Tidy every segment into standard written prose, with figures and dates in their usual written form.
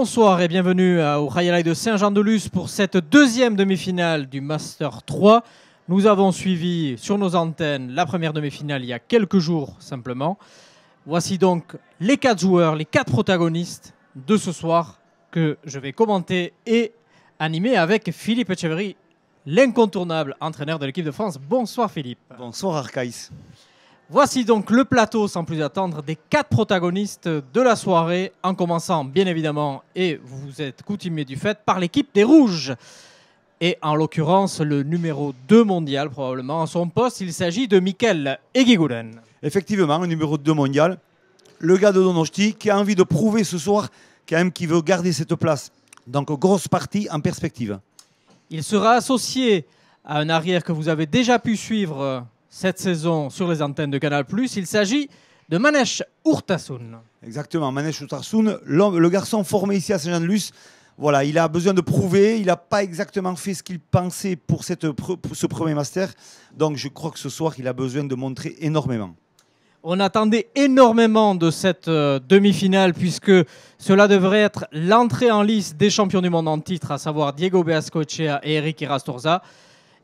Bonsoir et bienvenue au Rayalay de Saint-Jean-de-Luz pour cette deuxième demi-finale du Master 3. Nous avons suivi sur nos antennes la première demi-finale il y a quelques jours simplement. Voici donc les 4 joueurs, les 4 protagonistes de ce soir que je vais commenter et animer avec Philippe Etcheverry, l'incontournable entraîneur de l'équipe de France. Bonsoir Philippe. Bonsoir Arcaïs. Voici donc le plateau, sans plus attendre, des 4 protagonistes de la soirée, en commençant bien évidemment, et vous êtes coutumier du fait, par l'équipe des Rouges. Et en l'occurrence, le numéro 2 mondial, probablement, à son poste, il s'agit de Mikel Eguiguren. Effectivement, le numéro 2 mondial, le gars de Donosti qui a envie de prouver ce soir quand même qu'il veut garder cette place. Donc grosse partie en perspective. Il sera associé à un arrière que vous avez déjà pu suivre cette saison sur les antennes de Canal+. Il s'agit de Manesh Urtasun. Exactement, Manesh Urtasun, le garçon formé ici à Saint-Jean-de-Luz. Voilà, il a besoin de prouver, il n'a pas exactement fait ce qu'il pensait pour ce premier master. Donc je crois que ce soir, il a besoin de montrer énormément. On attendait énormément de cette demi-finale puisque cela devrait être l'entrée en lice des champions du monde en titre, à savoir Diego Beascoechea et Eric Irastorza.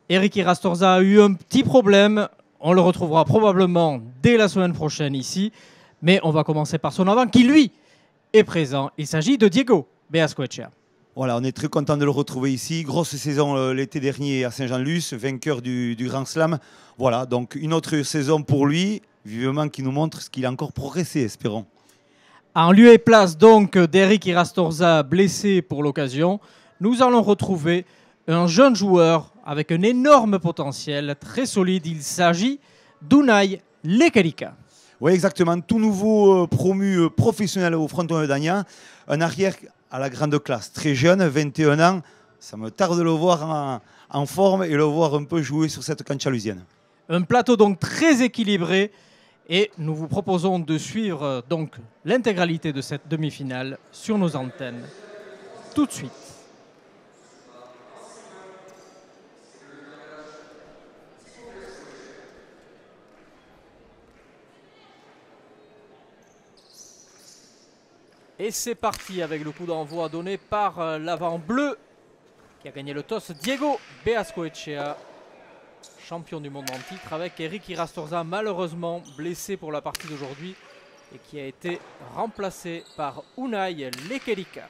Eric Irastorza a eu un petit problème. On le retrouvera probablement dès la semaine prochaine ici. Mais on va commencer par son avant qui, lui, est présent. Il s'agit de Diego Beascoechea. Voilà, on est très content de le retrouver ici. Grosse saison l'été dernier à Saint-Jean-de-Luz, vainqueur du Grand Slam. Voilà, donc une autre saison pour lui. Vivement qu'il nous montre ce qu'il a encore progressé, espérons. En lieu et place donc d'Eric Irastorza, blessé pour l'occasion, nous allons retrouver un jeune joueur avec un énorme potentiel, très solide. Il s'agit d'Unai Lekerika. Oui, exactement. Tout nouveau promu professionnel au Fronton de Dagnan. Un arrière à la grande classe, très jeune, 21 ans. Ça me tarde de le voir en forme et le voir un peu jouer sur cette canchalusienne. Un plateau donc très équilibré. Et nous vous proposons de suivre donc l'intégralité de cette demi-finale sur nos antennes tout de suite. Et c'est parti avec le coup d'envoi donné par l'avant bleu qui a gagné le toss, Diego Beascoechea, champion du monde en titre, avec Eric Irastorza malheureusement blessé pour la partie d'aujourd'hui et qui a été remplacé par Unai Lekerika.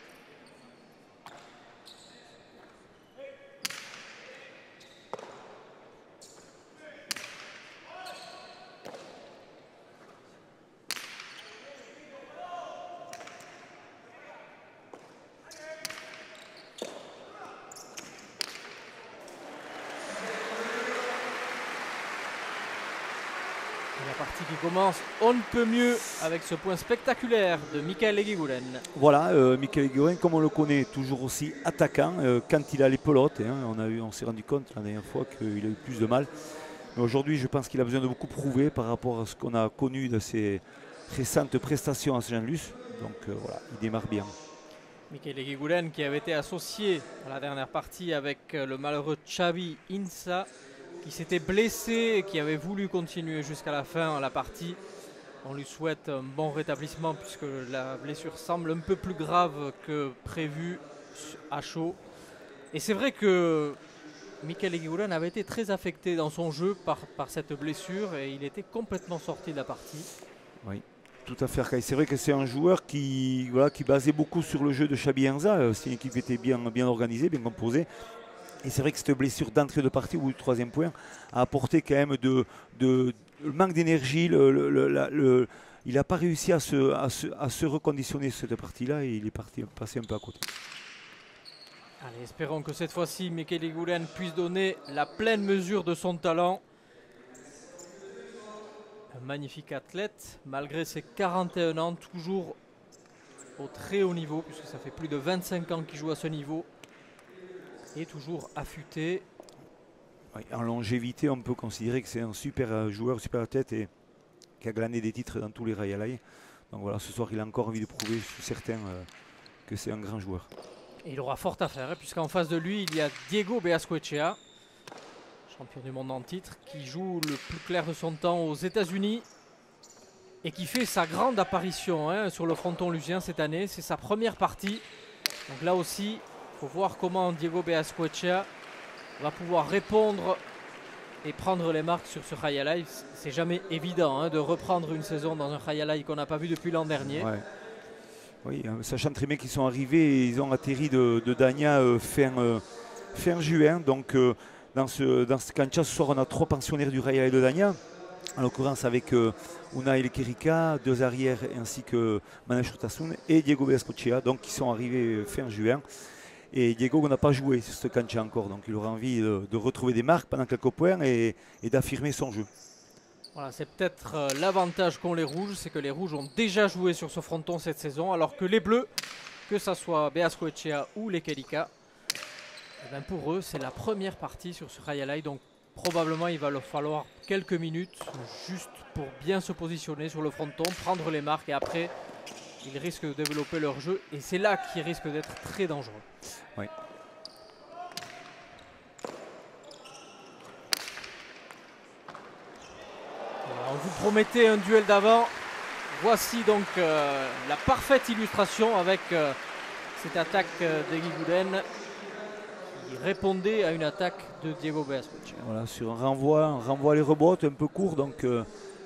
La partie qui commence, on ne peut mieux avec ce point spectaculaire de Mikel Eguiguren. Voilà, Mikel Eguiguren, comme on le connaît, toujours aussi attaquant. Quand il a les pelotes, on s'est rendu compte la dernière fois qu'il a eu plus de mal. Mais aujourd'hui, je pense qu'il a besoin de beaucoup prouver par rapport à ce qu'on a connu de ses récentes prestations à Saint-Jean-de-Luz. Donc voilà, il démarre bien. Mikel Eguiguren qui avait été associé à la dernière partie avec le malheureux Xavi Insa, qui s'était blessé et qui avait voulu continuer jusqu'à la fin la partie. On lui souhaite un bon rétablissement puisque la blessure semble un peu plus grave que prévu à chaud. Et c'est vrai que Mikel Eguiguren avait été très affecté dans son jeu par cette blessure et il était complètement sorti de la partie. Oui, tout à fait. C'est vrai que c'est un joueur qui basait beaucoup sur le jeu de Xabi Insa. C'est une équipe qui était bien organisée, bien composée. Et c'est vrai que cette blessure d'entrée de partie ou du troisième point a apporté quand même le manque d'énergie. Il n'a pas réussi à se reconditionner cette partie-là et il est passé un peu à côté. Allez, espérons que cette fois-ci, Mikel Eguiguren puisse donner la pleine mesure de son talent. Un magnifique athlète, malgré ses 41 ans, toujours au très haut niveau, puisque ça fait plus de 25 ans qu'il joue à ce niveau. Et toujours affûté. Oui, en longévité, on peut considérer que c'est un super joueur, super athlète et qui a glané des titres dans tous les Rayalay. Donc voilà, ce soir, il a encore envie de prouver, je suis certain, que c'est un grand joueur. Et il aura fort à faire, puisqu'en face de lui, il y a Diego Beascoechea, champion du monde en titre, qui joue le plus clair de son temps aux États-Unis et qui fait sa grande apparition sur le fronton lusien cette année. C'est sa première partie Donc là aussi, il faut voir comment Diego Beazcoechea va pouvoir répondre et prendre les marques sur ce High Alive. C'est jamais évident hein, de reprendre une saison dans un High Alive qu'on n'a pas vu depuis l'an dernier. Ouais. Oui, sachant très bien qu'ils sont arrivés et ils ont atterri de Dagna fin juin. Donc dans ce cancha, ce soir, on a 3 pensionnaires du High Alive de Dagna. En l'occurrence avec Unai Lekerika, 2 arrières ainsi que Manesh Urtasun et Diego Beazcoechea, donc qui sont arrivés fin juin. Et Diego n'a pas joué sur ce cancha encore, donc il aura envie de retrouver des marques pendant quelques points et d'affirmer son jeu. Voilà, c'est peut-être l'avantage qu'ont les Rouges, c'est que les Rouges ont déjà joué sur ce fronton cette saison, alors que les Bleus, que ce soit Beazcoechea ou Lekerika, eh ben pour eux c'est la première partie sur ce High Alive, donc probablement il va leur falloir quelques minutes juste pour bien se positionner sur le fronton, prendre les marques et après ils risquent de développer leur jeu et c'est là qu'ils risquent d'être très dangereux. Oui. Alors, on vous promettait un duel d'avant. Voici donc la parfaite illustration avec cette attaque d'Egui Gouden qui répondait à une attaque de Diego Beazcoechea. Voilà, sur un renvoi les rebottes un peu court, donc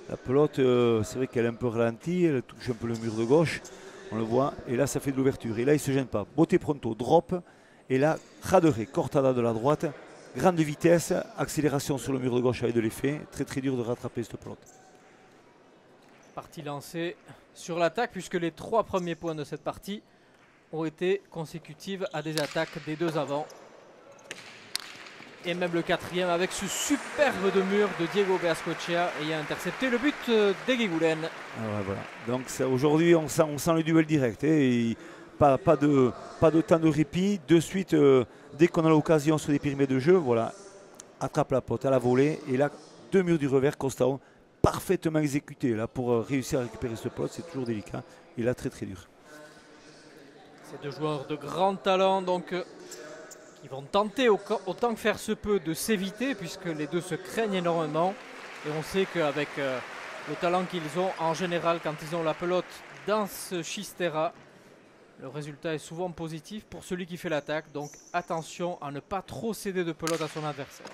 la pelote, c'est vrai qu'elle est un peu ralentie, elle touche un peu le mur de gauche, on le voit, et là ça fait de l'ouverture. Et là il ne se gêne pas, botte pronto, drop, et là Radere, cortada de la droite, grande vitesse, accélération sur le mur de gauche avec de l'effet, très très dur de rattraper cette pelote. Partie lancée sur l'attaque puisque les 3 premiers points de cette partie ont été consécutives à des attaques des 2 avants. Et même le 4e avec ce superbe de mur de Diego Beazcoechea ayant intercepté le but d'Egui Gouden. Ah ouais, voilà. Donc aujourd'hui on sent le duel direct. Et pas de temps de répit. De suite, dès qu'on a l'occasion sur des périmètres de jeu, voilà, attrape la pote à la volée. Et là, 2 murs du revers, Costao, parfaitement exécuté. Là, pour réussir à récupérer ce pote, c'est toujours délicat. Et là, très très dur. Ces 2 joueurs de grand talent, donc ils vont tenter autant que faire se peut de s'éviter puisque les 2 se craignent énormément. Et on sait qu'avec le talent qu'ils ont en général quand ils ont la pelote dans ce Chistera, le résultat est souvent positif pour celui qui fait l'attaque. Donc attention à ne pas trop céder de pelote à son adversaire.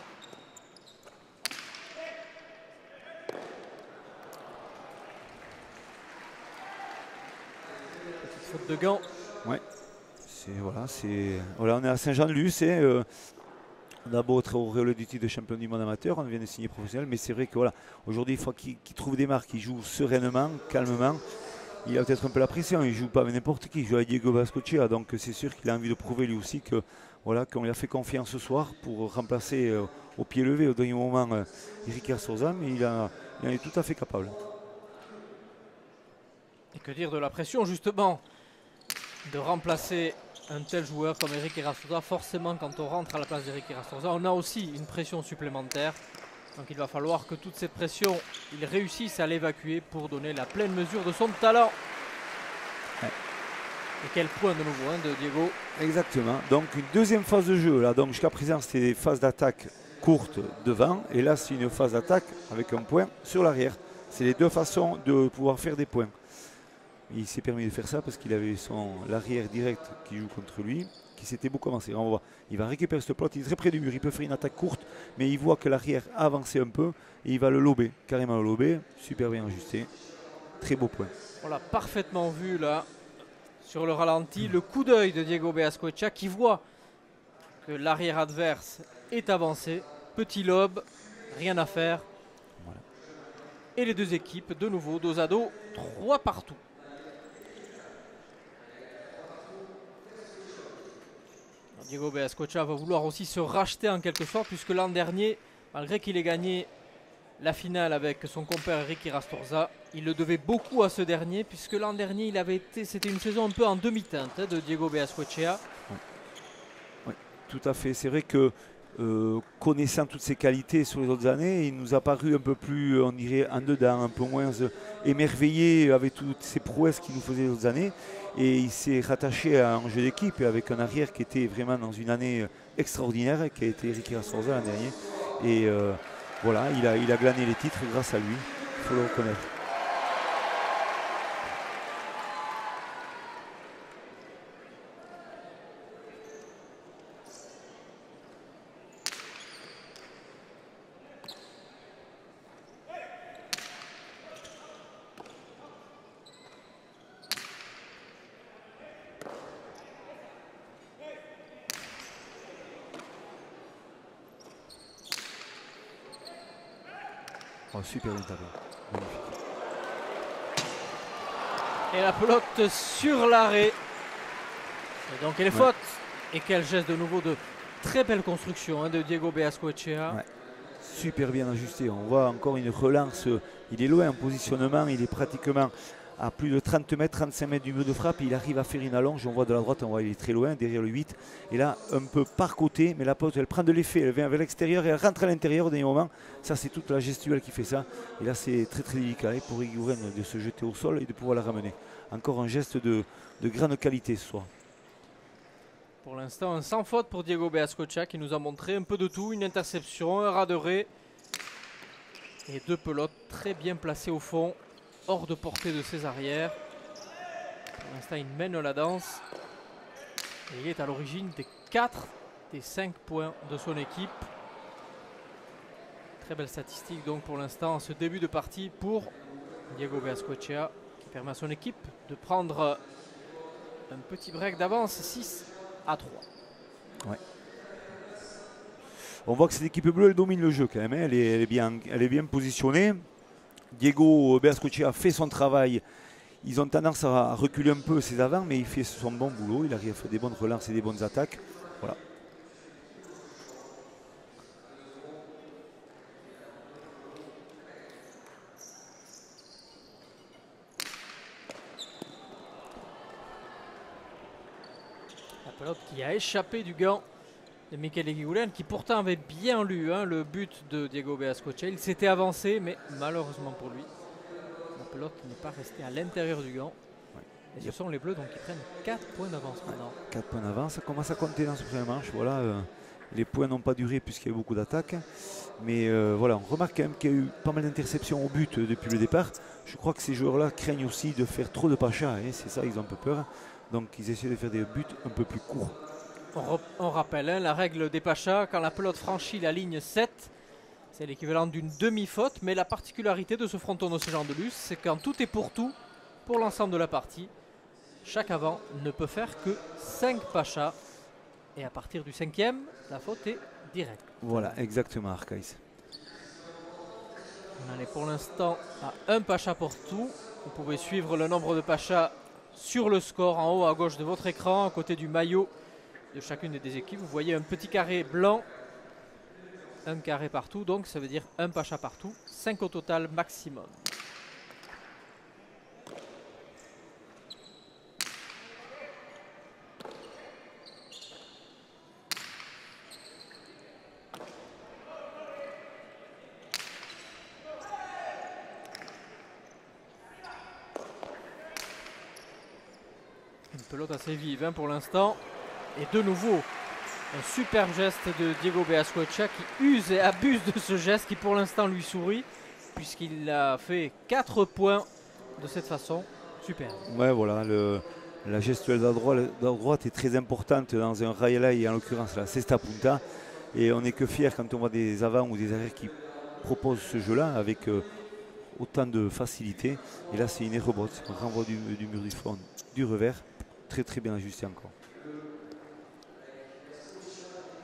Petite faute de gants. Ouais. Voilà, on est à Saint-Jean-de-Luz. On a beau être auréolé du titre de champion du monde amateur, on vient de signer professionnel, mais c'est vrai que voilà, aujourd'hui, il faut qu'il trouve des marques, qu'il joue sereinement, calmement. Il a peut-être un peu la pression, il ne joue pas avec n'importe qui, il joue avec Diego Beazcoechea, donc c'est sûr qu'il a envie de prouver lui aussi que voilà, qu'on lui a fait confiance ce soir pour remplacer au pied levé au dernier moment Eric Souza, mais il en est tout à fait capable. Et que dire de la pression justement de remplacer un tel joueur comme Eric Irastoza. Forcément quand on rentre à la place d'Eric Irastoza, on a aussi une pression supplémentaire. Donc il va falloir que toute cette pression, il réussisse à l'évacuer pour donner la pleine mesure de son talent. Ouais. Et quel point de nouveau hein, de Diego. Exactement, donc une deuxième phase de jeu là, donc jusqu'à présent c'était des phases d'attaque courtes devant, et là c'est une phase d'attaque avec un point sur l'arrière. C'est les 2 façons de pouvoir faire des points. Il s'est permis de faire ça parce qu'il avait l'arrière direct qui joue contre lui, qui s'était beaucoup avancé. On voit, il va récupérer ce plot, il est très près du mur, il peut faire une attaque courte, mais il voit que l'arrière a avancé un peu et il va le lober, carrément le lober, super bien ajusté, très beau point. Voilà, parfaitement vu là, sur le ralenti, le coup d'œil de Diego Beazcoechea qui voit que l'arrière adverse est avancé, petit lobe, rien à faire. Voilà. Et les 2 équipes, de nouveau, dos à dos, 3 partout. Diego Beazcoechea va vouloir aussi se racheter en quelque sorte, puisque l'an dernier, malgré qu'il ait gagné la finale avec son compère Eric Irastoza, il le devait beaucoup à ce dernier, puisque l'an dernier, c'était une saison un peu en demi-teinte hein, de Diego Beazcoechea. Oui, tout à fait. C'est vrai que connaissant toutes ses qualités sur les autres années, il nous a paru un peu plus, on dirait, en dedans, un peu moins émerveillé avec toutes ces prouesses qu'il nous faisait les autres années. Et il s'est rattaché à un jeu d'équipe avec un arrière qui était vraiment dans une année extraordinaire, qui a été Eric Irastoza l'an dernier. Et voilà, il a glané les titres grâce à lui, il faut le reconnaître. Oh, super bien tapé. Magnifique. Et la pelote sur l'arrêt. Et donc elle est faute. Et quel geste de nouveau de très belle construction hein, de Diego Beascoechea. Ouais. Super bien ajusté. On voit encore une relance. Il est loin en positionnement. Il est pratiquement à plus de 30 mètres, 35 mètres du mur de frappe. Il arrive à faire une allonge. On voit de la droite, on voit il est très loin, derrière le 8. Et là, un peu par côté, mais la pelote, elle prend de l'effet. Elle vient vers l'extérieur et elle rentre à l'intérieur au dernier moment. Ça, c'est toute la gestuelle qui fait ça. Et là, c'est très très délicat pour Eguiguren de se jeter au sol et de pouvoir la ramener. Encore un geste de grande qualité ce soir. Pour l'instant, un sans faute pour Diego Beascoechea qui nous a montré un peu de tout. Une interception, un raderet et deux pelotes très bien placées au fond, hors de portée de ses arrières. Pour l'instant, il mène la danse. Et il est à l'origine des 4 des 5 points de son équipe. Très belle statistique donc pour l'instant en ce début de partie pour Diego Beascoechea qui permet à son équipe de prendre un petit break d'avance 6-3. Ouais. On voit que cette équipe bleue elle domine le jeu quand même. Elle est bien positionnée. Diego Beascoechea fait son travail. Ils ont tendance à reculer un peu ses avants, mais il fait son bon boulot. Il arrive à faire des bonnes relances et des bonnes attaques. Voilà. La pelote qui a échappé du gant de Michele Eguiguren, qui pourtant avait bien lu le but de Diego Beascoechea. Il s'était avancé, mais malheureusement pour lui, la pelote n'est pas restée à l'intérieur du gant. Et ce sont les Bleus donc qui prennent 4 points d'avance maintenant. 4 points d'avance, ça commence à compter dans ce premier match. Voilà, les points n'ont pas duré puisqu'il y a eu beaucoup d'attaques. Mais voilà, on remarque quand même qu'il y a eu pas mal d'interceptions au but depuis le départ. Je crois que ces joueurs-là craignent aussi de faire trop de pachas. Hein, c'est ça, ils ont un peu peur. Donc ils essaient de faire des buts un peu plus courts. On rappelle la règle des pachas, quand la pelote franchit la ligne 7, c'est l'équivalent d'une demi-faute. Mais la particularité de ce fronton d'Océan de Luz, c'est quand tout est pour tout, pour l'ensemble de la partie. Chaque avant ne peut faire que 5 pachas. Et à partir du 5e, la faute est directe. Voilà, exactement, Arcaïs. On en est pour l'instant à 1 pacha pour tout. Vous pouvez suivre le nombre de pachas sur le score en haut à gauche de votre écran, à côté du maillot de chacune des équipes. Vous voyez un petit carré blanc, un carré partout, donc ça veut dire 1 pacha partout, 5 au total maximum. Une pelote assez vive pour l'instant. Et de nouveau, un super geste de Diego Beascoechea qui use et abuse de ce geste qui pour l'instant lui sourit. Puisqu'il a fait 4 points de cette façon. Super. Ouais, voilà, la gestuelle de droite est très importante dans un rail et en l'occurrence la cesta punta. Et on n'est que fier quand on voit des avants ou des arrières qui proposent ce jeu-là avec autant de facilité. Et là, c'est une rebote, un renvoi du mur du front, du revers. Très très bien ajusté encore.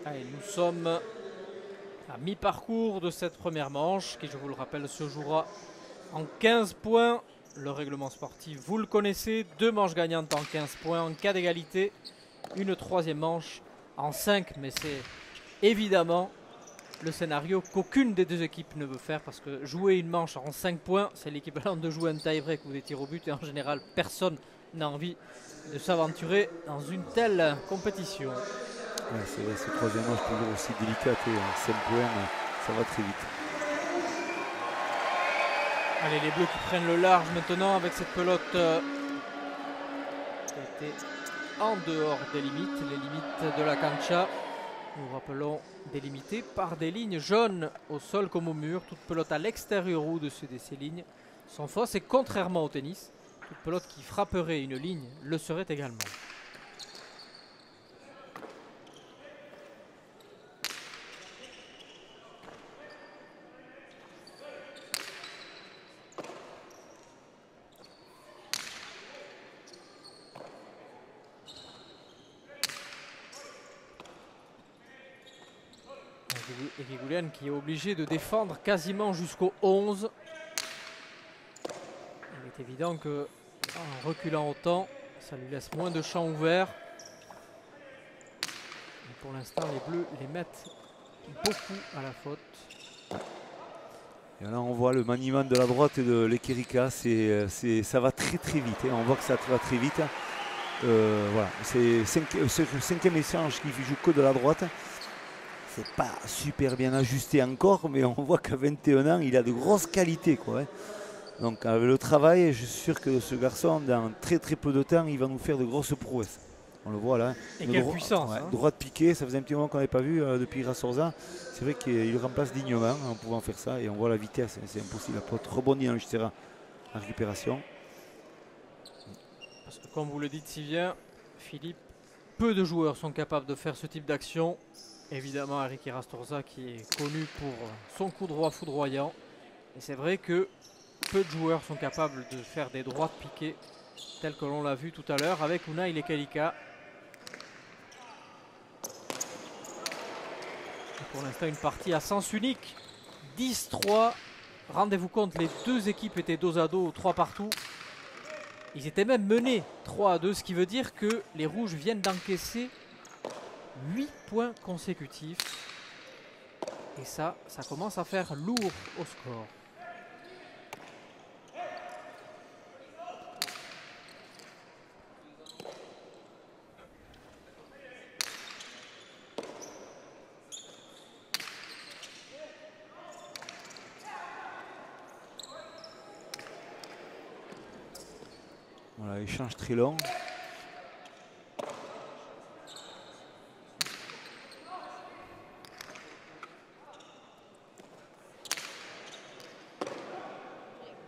Allez, nous sommes à mi-parcours de cette première manche qui, je vous le rappelle, se jouera en 15 points. Le règlement sportif, vous le connaissez, 2 manches gagnantes en 15 points. En cas d'égalité, une 3e manche en 5. Mais c'est évidemment le scénario qu'aucune des 2 équipes ne veut faire parce que jouer une manche en 5 points, c'est l'équivalent de jouer un tie-break ou des tirs au but. Et en général, personne n'a envie de s'aventurer dans une telle compétition. Ouais, c'est vrai, ce 3e match toujours aussi délicat et 5 points, ça va très vite. Allez, les Bleus qui prennent le large maintenant avec cette pelote qui a été en dehors des limites, les limites de la cancha. Nous rappelons délimitées par des lignes jaunes au sol comme au mur. Toute pelote à l'extérieur ou au-dessus de ces lignes sont fausses et contrairement au tennis, toute pelote qui frapperait une ligne le serait également. Et Guigoulian qui est obligé de défendre quasiment jusqu'au 11. Il est évident que en reculant autant, ça lui laisse moins de champ ouvert. Et pour l'instant, les Bleus les mettent beaucoup à la faute. Et là, on voit le maniement de la droite de l'Ekerika. Ça va très très vite. Hein. On voit que ça va très vite. Voilà. C'est ce cinquième échange qui joue que de la droite. C'est pas super bien ajusté encore, mais on voit qu'à 21 ans, il a de grosses qualités, quoi, hein. Donc avec le travail, je suis sûr que ce garçon, dans très très peu de temps, il va nous faire de grosses prouesses. On le voit là. Et quelle puissance, ouais, hein. Droite piquée, ça faisait un petit moment qu'on n'avait pas vu depuis Rassorza. C'est vrai qu'il remplace dignement en pouvant faire ça. Et on voit la vitesse, c'est impossible. La pote rebondit dans le Jutera en récupération. Parce que comme vous le dites si bien, Philippe, peu de joueurs sont capables de faire ce type d'action. Évidemment, Eric Rastorza qui est connu pour son coup droit foudroyant. Et c'est vrai que peu de joueurs sont capables de faire des droites piquées telles que l'on l'a vu tout à l'heure avec Unai Lekalika. Pour l'instant, une partie à sens unique. 10-3. Rendez-vous compte, les deux équipes étaient dos à dos, 3 partout. Ils étaient même menés 3-2, ce qui veut dire que les Rouges viennent d'encaisser 8 points consécutifs. Et ça commence à faire lourd au score. Voilà, échange très long.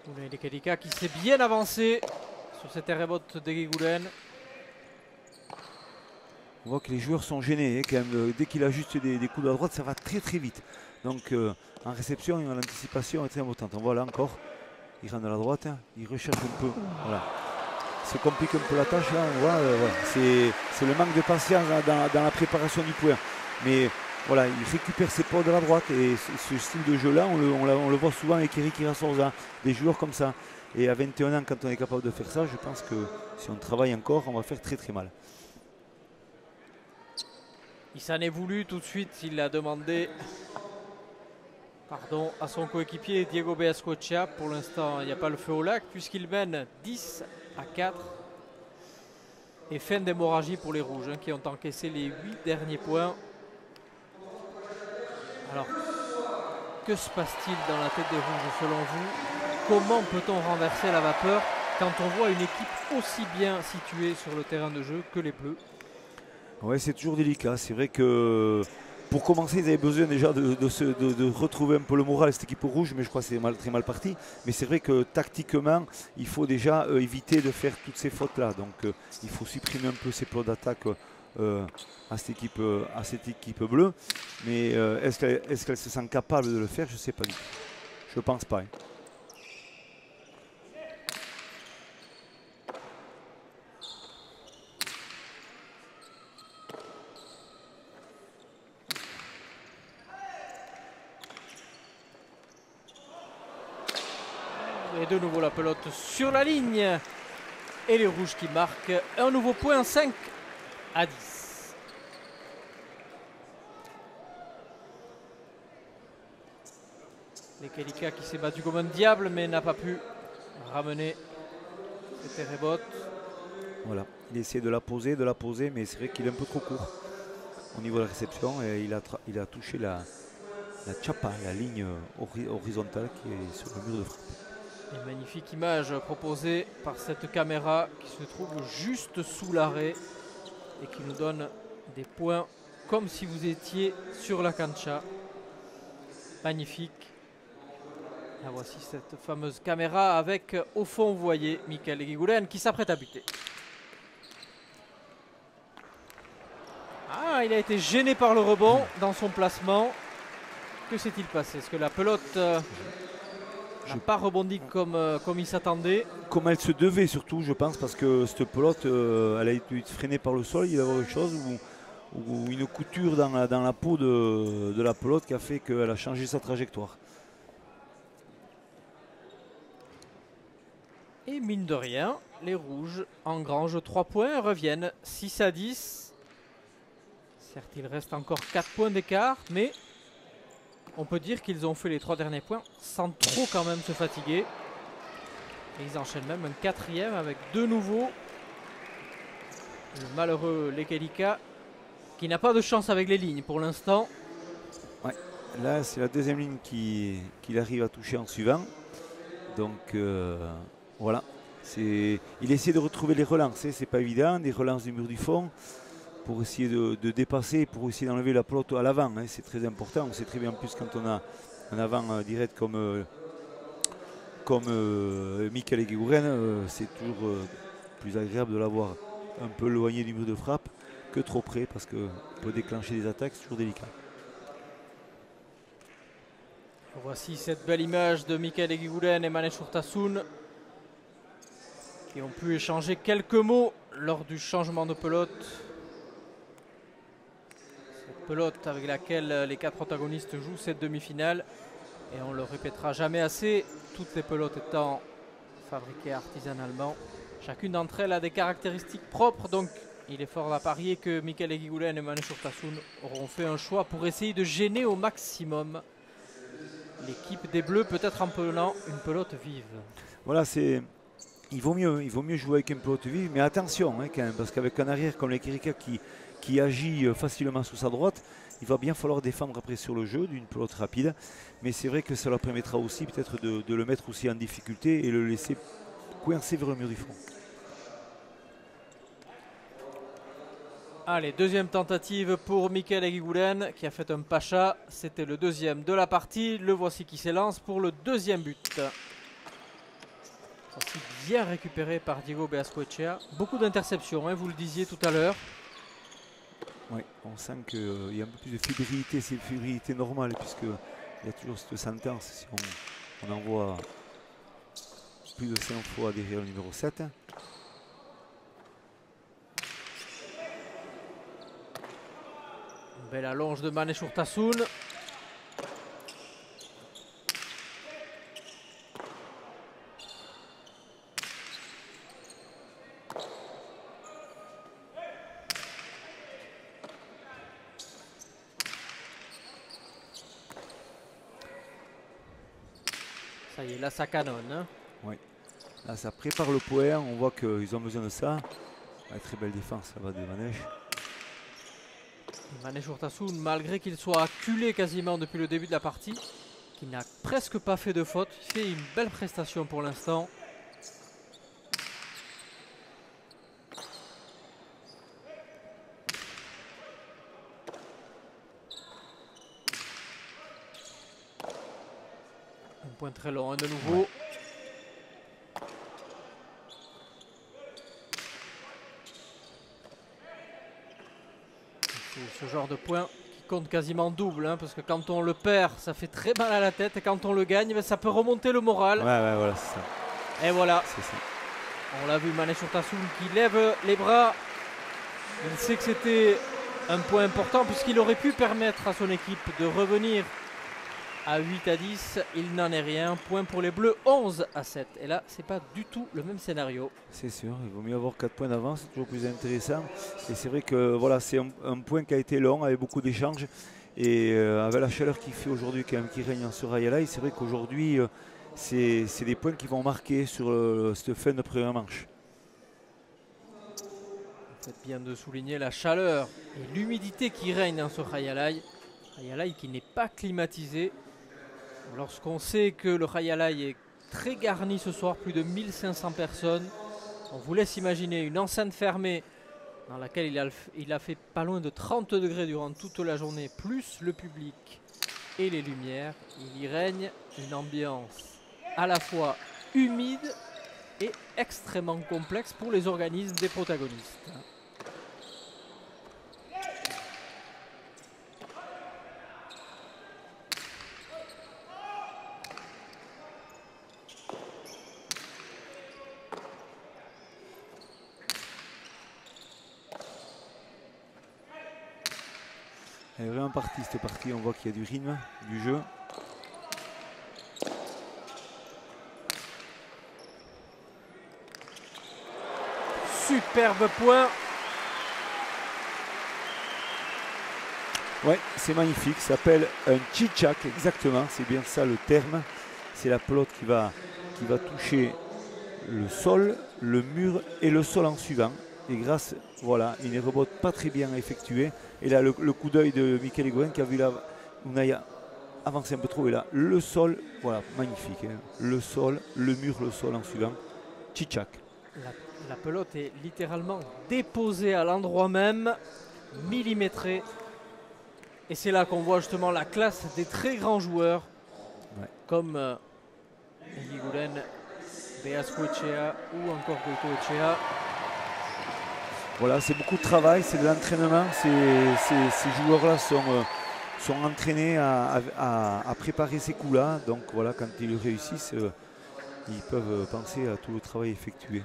Unai Lekalika qui s'est bien avancé sur cette rebot de Guigoulian. On voit que les joueurs sont gênés, hein, quand même. Dès qu'il ajuste des coups de la droite, ça va très très vite. Donc en réception, l'anticipation est très importante. On voit là encore, il rentre de la droite, hein, il recherche un peu. Voilà. Se complique un peu la tâche là, on voit, voilà. C'est le manque de patience dans la préparation du point. Mais voilà, il récupère ses points de la droite et ce style de jeu là, on le voit souvent avec Eric Rassorza, des joueurs comme ça. Et à 21 ans, quand on est capable de faire ça, je pense que si on travaille encore, on va faire très très mal. Il s'en est voulu tout de suite, il a demandé pardon à son coéquipier Diego Beascocha. Pour l'instant, il n'y a pas le feu au lac puisqu'il mène 10-4. Et fin d'hémorragie pour les Rouges, hein, qui ont encaissé les 8 derniers points. Alors, que se passe-t-il dans la tête des Rouges selon vous? Comment peut-on renverser la vapeur quand on voit une équipe aussi bien située sur le terrain de jeu que les Bleus? Ouais, c'est toujours délicat. C'est vrai que pour commencer, ils avaient besoin déjà de retrouver un peu le moral, cette équipe rouge, mais je crois que c'est très mal parti. Mais c'est vrai que tactiquement, il faut déjà éviter de faire toutes ces fautes-là. Donc il faut supprimer un peu ces plots d'attaque à cette équipe bleue. Mais est-ce qu'elle se sent capable de le faire? Je ne sais pas du tout. Je ne pense pas. Hein. Et de nouveau la pelote sur la ligne. Et les Rouges qui marquent un nouveau point, 5-10. Lekalika qui s'est battu comme un diable mais n'a pas pu ramener cette rebot. Voilà, il essaie de la poser, mais c'est vrai qu'il est un peu trop court au niveau de la réception. Et il a touché la chapa, la ligne horizontale qui est sur le mur de frappe. Une magnifique image proposée par cette caméra qui se trouve juste sous l'arrêt et qui nous donne des points comme si vous étiez sur la cancha. Magnifique. La voici cette fameuse caméra avec au fond vous voyez Michael Guigoulian qui s'apprête à buter. Ah, il a été gêné par le rebond dans son placement. Que s'est-il passé? Est-ce que la pelote n'a pas rebondi comme il s'attendait? Comme elle se devait surtout, je pense, parce que cette pelote, elle a été freinée par le sol. Il y a quelque chose ou une couture dans la peau de la pelote qui a fait qu'elle a changé sa trajectoire. Et mine de rien, les rouges engrangent 3 points, reviennent 6-10. Certes, il reste encore 4 points d'écart, mais on peut dire qu'ils ont fait les 3 derniers points sans trop quand même se fatiguer. Et ils enchaînent même un 4e avec de nouveau le malheureux Lekelika qui n'a pas de chance avec les lignes pour l'instant. Ouais. Là, c'est la deuxième ligne qu'il arrive à toucher en suivant. Donc voilà. Il essaie de retrouver les relances. C'est pas évident, des relances du mur du fond pour essayer de dépasser, pour essayer d'enlever la pelote à l'avant. C'est très important. On sait très bien en plus quand on a un avant direct comme Michael Eguiguren, c'est toujours plus agréable de l'avoir un peu éloigné du mur de frappe que trop près parce que peut déclencher des attaques, c'est toujours délicat. Voici cette belle image de Michael Eguiguren et Manesh Urtasun qui ont pu échanger quelques mots lors du changement de pelote. Cette pelote avec laquelle les 4 protagonistes jouent cette demi-finale. Et on le répétera jamais assez, toutes les pelotes étant fabriquées artisanalement. Chacune d'entre elles a des caractéristiques propres, donc il est fort à parier que Michael Eguiguren et Manesh Urtasun auront fait un choix pour essayer de gêner au maximum l'équipe des Bleus, peut-être en prenant une pelote vive. Voilà, il vaut mieux jouer avec une pelote vive, mais attention quand même, parce qu'avec un arrière comme Lekelika qui agit facilement sous sa droite, il va bien falloir défendre après sur le jeu d'une pelote rapide. Mais c'est vrai que ça leur permettra aussi peut-être de le mettre aussi en difficulté et le laisser coincer vers le mur du fond. Allez, deuxième tentative pour Michael Eguiguren qui a fait un pacha. C'était le deuxième de la partie. Le voici qui s'élance pour le deuxième but. Aussi bien récupéré par Diego Beascoechea. Beaucoup d'interceptions, vous le disiez tout à l'heure. Oui, on sent qu'il y a un peu plus de fébrilité, c'est une fébrilité normale puisqu'il y a toujours cette sentence si on envoie plus de 5 fois derrière le numéro 7. Une belle allonge de Manesh Urtasun. Ça y est, là ça canonne. Oui, là ça prépare le point, on voit qu'ils ont besoin de ça. Ouais, très belle défense là-bas de Manesh. Manesh Urtasun, malgré qu'il soit acculé quasiment depuis le début de la partie, qui n'a presque pas fait de faute, il fait une belle prestation pour l'instant. Un point très long de nouveau. Ouais. C'est ce genre de point qui compte quasiment double, parce que quand on le perd, ça fait très mal à la tête, et quand on le gagne, ça peut remonter le moral. Ouais, voilà, c'est ça. Et voilà. C'est ça. On l'a vu, Manesh Urtasun qui lève les bras. Il sait que c'était un point important puisqu'il aurait pu permettre à son équipe de revenir à 8-10. Il n'en est rien. Point pour les Bleus, 11-7. Et là, c'est pas du tout le même scénario. C'est sûr, il vaut mieux avoir 4 points d'avance, c'est toujours plus intéressant. Et c'est vrai que voilà, c'est un point qui a été long, avec beaucoup d'échanges. Et avec la chaleur qu'il fait aujourd'hui, quand même, qui règne sur Rayalaï, c'est vrai qu'aujourd'hui, c'est des points qui vont marquer sur cette fin de première manche. Vous faites bien de souligner la chaleur et l'humidité qui règne sur Rayalaï. Rayalaï qui n'est pas climatisé. Lorsqu'on sait que le Rayalaï est très garni ce soir, plus de 1500 personnes, on vous laisse imaginer une enceinte fermée dans laquelle il a fait pas loin de 30 degrés durant toute la journée, plus le public et les lumières. Il y règne une ambiance à la fois humide et extrêmement complexe pour les organismes des protagonistes. Elle est vraiment partie cette partie, on voit qu'il y a du rythme, du jeu. Superbe point. Ouais, c'est magnifique, ça s'appelle un chichak, exactement, c'est bien ça le terme. C'est la pelote qui va toucher le sol, le mur et le sol en suivant. Et grâce, voilà, une rebote pas très bien effectuée. Et là, le coup d'œil de Michael Egouen qui a vu la Unai avancer un peu trop. Et là, le sol, voilà, magnifique. Hein. Le sol, le mur, le sol en suivant. Chichak. La pelote est littéralement déposée à l'endroit même, millimétrée. Et c'est là qu'on voit justement la classe des très grands joueurs, comme Eguiguren, Beazcoechea ou encore Goicoechea. Voilà, c'est beaucoup de travail, c'est de l'entraînement. Ces joueurs-là sont entraînés à préparer ces coups-là. Donc voilà, quand ils réussissent, ils peuvent penser à tout le travail effectué.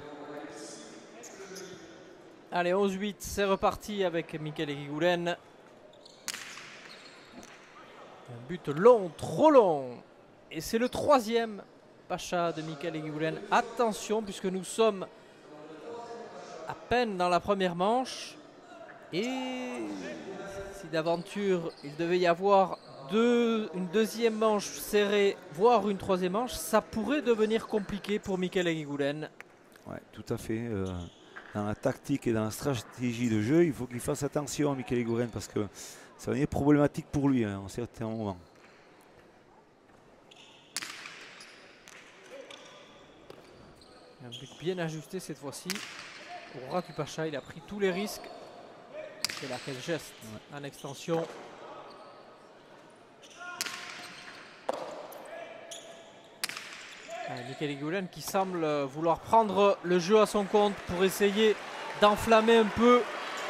Allez, 11-8, c'est reparti avec Michael Eguiguren. Un but long, trop long. Et c'est le troisième Pacha de Michael Eguiguren. Attention, puisque nous sommes à peine dans la première manche. Et si d'aventure il devait y avoir une deuxième manche serrée, voire une troisième manche, ça pourrait devenir compliqué pour Michael Eguiguren. Ouais, tout à fait. Dans la tactique et dans la stratégie de jeu, il faut qu'il fasse attention à Michael Eguiguren parce que ça va être problématique pour lui en certains moments. Un but bien ajusté cette fois-ci. Au ras du Pacha, il a pris tous les risques. Et là, quel geste en extension. Michael Eguiguren qui semble vouloir prendre le jeu à son compte pour essayer d'enflammer un peu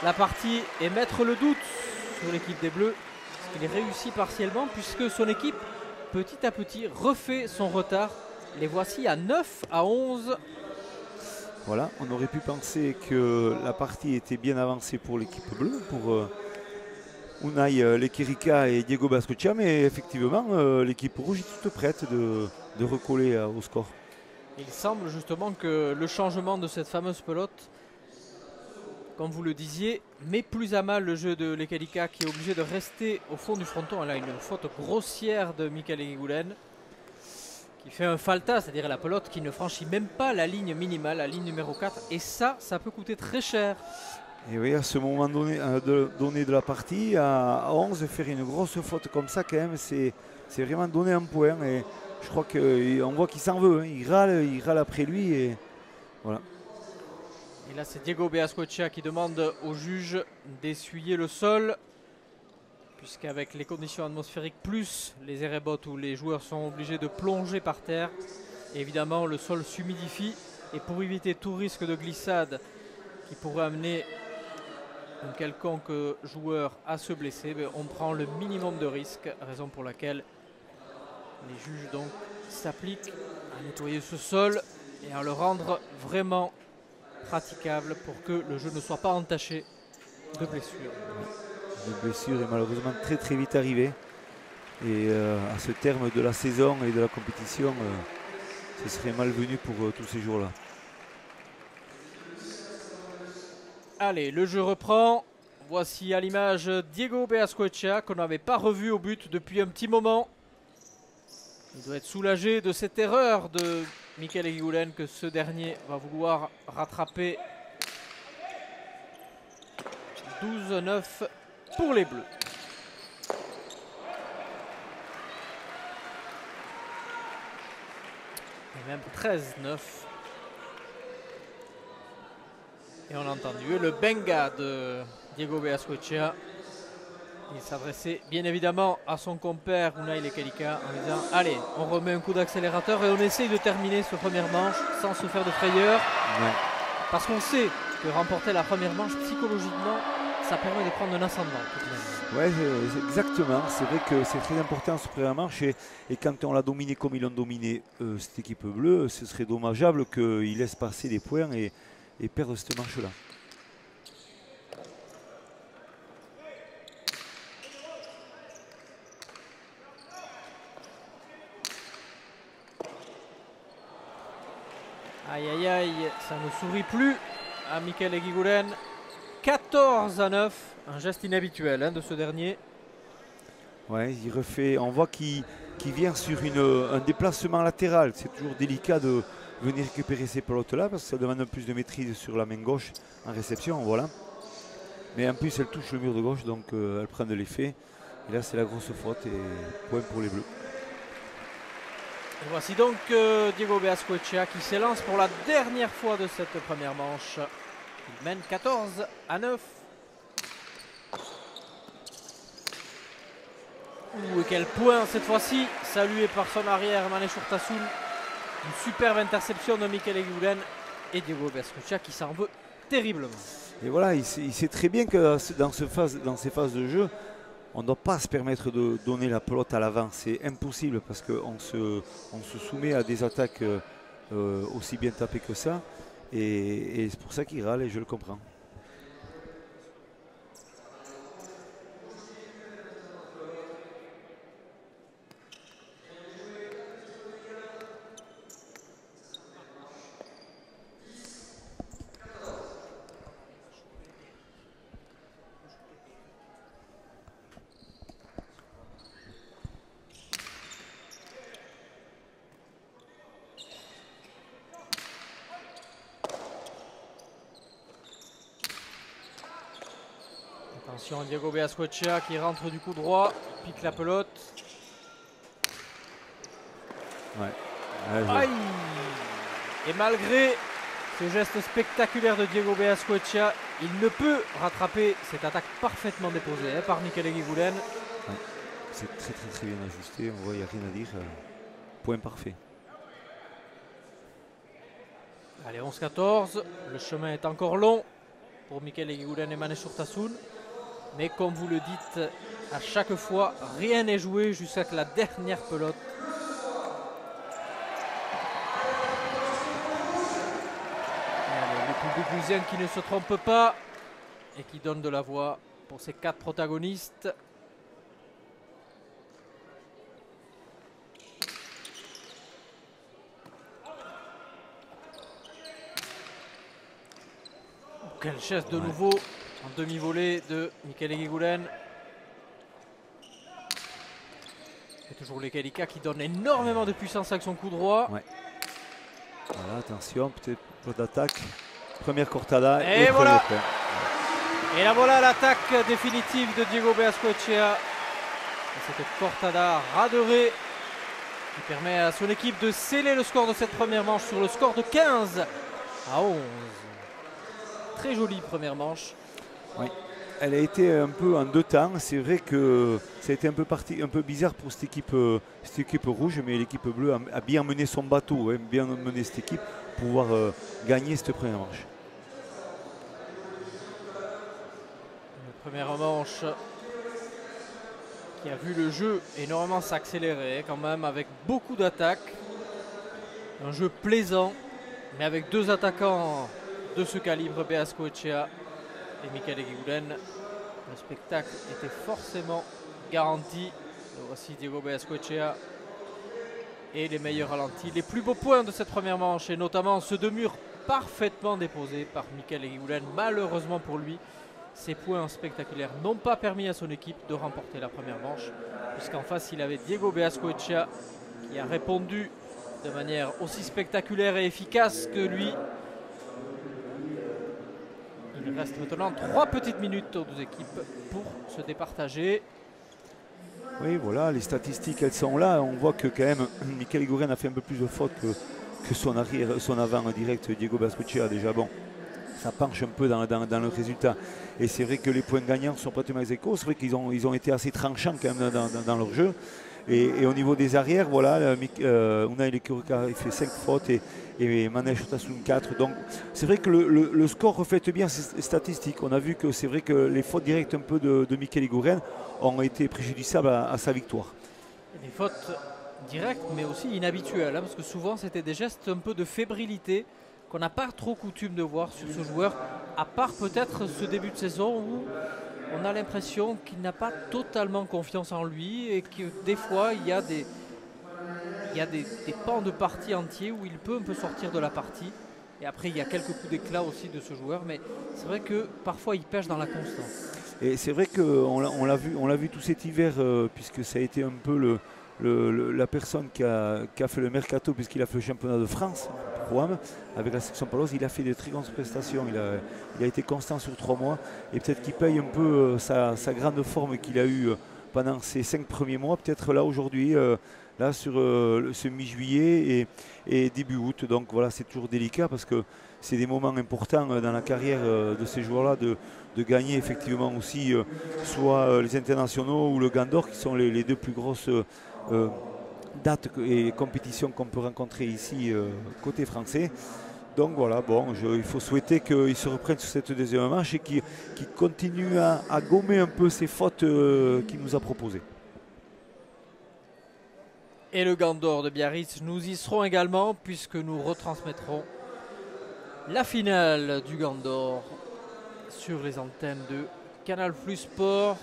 la partie et mettre le doute sur l'équipe des Bleus. Ce qu'il réussit partiellement puisque son équipe, petit à petit, refait son retard. Les voici à 9-11. Voilà, on aurait pu penser que la partie était bien avancée pour l'équipe bleue, pour Unai Lequerica et Diego Beazcoechea, mais effectivement, l'équipe rouge est toute prête de recoller au score. Il semble justement que le changement de cette fameuse pelote, comme vous le disiez, met plus à mal le jeu de Lequerica qui est obligé de rester au fond du fronton. Elle a une faute grossière de Michael Eguiguren qui fait un falta, c'est-à-dire la pelote qui ne franchit même pas la ligne minimale, la ligne numéro 4. Et ça peut coûter très cher. Et oui, à ce moment donné de la partie, à 11, faire une grosse faute comme ça, quand même, c'est vraiment donner un point. Et je crois qu'on voit qu'il s'en veut. Hein. Il râle après lui. Et voilà. Et là, c'est Diego Beazcoechea qui demande au juge d'essuyer le sol. Puisqu'avec les conditions atmosphériques plus les errebotes où les joueurs sont obligés de plonger par terre, évidemment le sol s'humidifie et pour éviter tout risque de glissade qui pourrait amener un quelconque joueur à se blesser, on prend le minimum de risque, raison pour laquelle les juges donc s'appliquent à nettoyer ce sol et à le rendre vraiment praticable pour que le jeu ne soit pas entaché de blessures. La blessure est malheureusement très très vite arrivée. Et à ce terme de la saison et de la compétition, ce serait malvenu pour tous ces jours-là. Allez, le jeu reprend. Voici à l'image Diego Beazcoechea qu'on n'avait pas revu au but depuis un petit moment. Il doit être soulagé de cette erreur de Michael Eguiguren que ce dernier va vouloir rattraper. 12-9 pour les Bleus. Et même 13-9. Et on a entendu le benga de Diego Beazcoechea. Il s'adressait bien évidemment à son compère Unai Lequerica en disant allez, on remet un coup d'accélérateur et on essaye de terminer cette première manche sans se faire de frayeur. Ouais. Parce qu'on sait que remporter la première manche psychologiquement, ça permet de prendre un ascendant. Oui, exactement. C'est vrai que c'est très important ce première manche. Et quand on l'a dominé comme ils l'ont dominé cette équipe bleue, ce serait dommageable qu'ils laissent passer des points et perdre cette manche-là. Aïe aïe aïe, ça ne sourit plus à Michael Eguiguren. 14-9, un geste inhabituel de ce dernier. Ouais, il refait, on voit qu'il vient sur un déplacement latéral. C'est toujours délicat de venir récupérer ces pelotes là parce que ça demande un plus de maîtrise sur la main gauche en réception, voilà. Mais en plus elle touche le mur de gauche, donc elle prend de l'effet. Et là c'est la grosse faute et point pour les Bleus. Et voici donc Diego Beascoechea qui s'élance pour la dernière fois de cette première manche. Il mène 14-9. Ouh, et quel point cette fois-ci, salué par son arrière Manesh Urtasun. Une superbe interception de Michael Eguiguren et Diego Beascoechea qui s'en veut terriblement. Et voilà, il sait très bien que dans ces phases de jeu, on ne doit pas se permettre de donner la pelote à l'avant. C'est impossible parce qu'on se soumet à des attaques aussi bien tapées que ça. Et c'est pour ça qu'il râle et je le comprends. Attention, Diego Beascoechea qui rentre du coup droit, pique la pelote. Ouais. Aïe! Et malgré ce geste spectaculaire de Diego Beascoechea, il ne peut rattraper cette attaque parfaitement déposée par Michael Eguiguren. Ouais. C'est très bien ajusté, on voit, il n'y a rien à dire. Point parfait. Allez, 11-14, le chemin est encore long pour Michael Eguiguren et Manesh Urtasun. Mais comme vous le dites, à chaque fois, rien n'est joué jusqu'à la dernière pelote. Le public lusien qui ne se trompe pas et qui donne de la voix pour ces 4 protagonistes. Quel geste de nouveau en demi-volée de Michael Eguiguren. Et toujours les Kalika qui donne énormément de puissance avec son coup droit. Ouais. Voilà, attention, peut-être pour d'attaque. Première cortada. Et voilà. Et là voilà l'attaque définitive de Diego Beascoechea. Cette cortada raderée qui permet à son équipe de sceller le score de cette première manche sur le score de 15-11. Très jolie première manche. Oui, elle a été un peu en deux temps. C'est vrai que ça a été un peu bizarre pour cette équipe rouge, mais l'équipe bleue a bien mené son bateau, bien mené cette équipe pour pouvoir gagner cette première manche. Une première manche qui a vu le jeu énormément s'accélérer quand même avec beaucoup d'attaques. Un jeu plaisant, mais avec 2 attaquants de ce calibre, Beascoechea et Michael Eguiguren. Le spectacle était forcément garanti. Voici Diego Beascoechea et les meilleurs ralentis. Les plus beaux points de cette première manche et notamment ceux de mur parfaitement déposés par Michael Eguiguren. Malheureusement pour lui, ces points spectaculaires n'ont pas permis à son équipe de remporter la première manche, puisqu'en face il avait Diego Beascoechea qui a répondu de manière aussi spectaculaire et efficace que lui. Il reste maintenant 3 petites minutes aux 2 équipes pour se départager. Oui, voilà, les statistiques, elles sont là. On voit que quand même, Michael Eguiguren a fait un peu plus de fautes que son avant direct, Diego Beascoechea. Déjà, bon, ça penche un peu dans le résultat. Et c'est vrai que les points gagnants sont pratiquement ex aequo. C'est vrai qu'ils ont été assez tranchants quand même dans leur jeu. Et au niveau des arrières, voilà, Unai Lekeruka fait 5 fautes et Manesh Urtasun 4. Donc c'est vrai que le score reflète bien ces statistiques. On a vu que c'est vrai que les fautes directes un peu de Michael Eguiguren ont été préjudiciables à sa victoire. Des fautes directes mais aussi inhabituelles, parce que souvent c'était des gestes un peu de fébrilité qu'on n'a pas trop coutume de voir sur ce joueur, à part peut-être ce début de saison où on a l'impression qu'il n'a pas totalement confiance en lui et que des fois il y a il y a des pans de partie entiers où il peut un peu sortir de la partie. Et après, il y a quelques coups d'éclat aussi de ce joueur, mais c'est vrai que parfois il pêche dans la constance. Et c'est vrai qu'on l'a vu tout cet hiver, puisque ça a été un peu la personne qui a fait le mercato, puisqu'il a fait le championnat de France, Pro-Am, avec la section paloise. Il a fait de très grandes prestations, il a été constant sur 3 mois, et peut-être qu'il paye un peu sa grande forme qu'il a eue pendant ces 5 premiers mois, peut-être là aujourd'hui, là sur ce mi-juillet et début août. Donc voilà, c'est toujours délicat parce que c'est des moments importants dans la carrière de ces joueurs-là de gagner effectivement aussi soit les internationaux ou le Gandor, qui sont les 2 plus grosses dates et compétitions qu'on peut rencontrer ici côté français. Donc voilà, bon, il faut souhaiter qu'il se reprenne sur cette deuxième manche et qu'il continue à gommer un peu ces fautes qu'il nous a proposées. Et le Gandor de Biarritz, nous y serons également puisque nous retransmettrons la finale du Gandor sur les antennes de Canal+ Sport.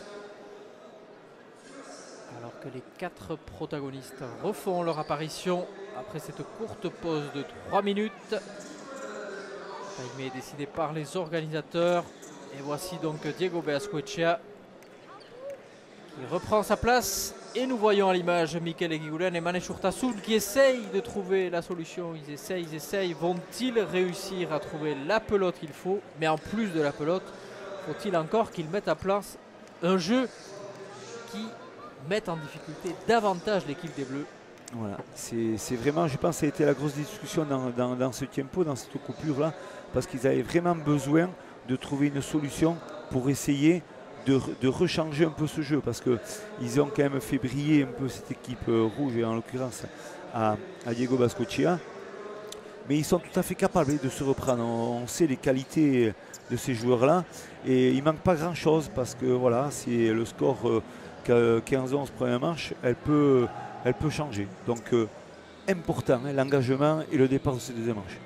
Alors que les 4 protagonistes refont leur apparition après cette courte pause de 3 minutes. Time est décidé par les organisateurs. Et voici donc Diego Beazcoechea qui reprend sa place. Et nous voyons à l'image Mikel Eguiguren et Mane Urtasun qui essayent de trouver la solution. Ils essayent. Vont-ils réussir à trouver la pelote qu'il faut? Mais en plus de la pelote, faut-il encore qu'ils mettent à place un jeu qui mette en difficulté davantage l'équipe des Bleus? Voilà, c'est vraiment, je pense, ça a été la grosse discussion dans ce tempo, dans cette coupure-là, parce qu'ils avaient vraiment besoin de trouver une solution pour essayer de rechanger un peu ce jeu, parce qu'ils ont quand même fait briller un peu cette équipe rouge, et en l'occurrence à Diego Beazcoechea. Mais ils sont tout à fait capables de se reprendre. On sait les qualités de ces joueurs-là, et il ne manque pas grand-chose, parce que voilà, c'est le score 15-11 première manche, elle peut changer. Donc important, hein, l'engagement et le départ de ces deuxième manche.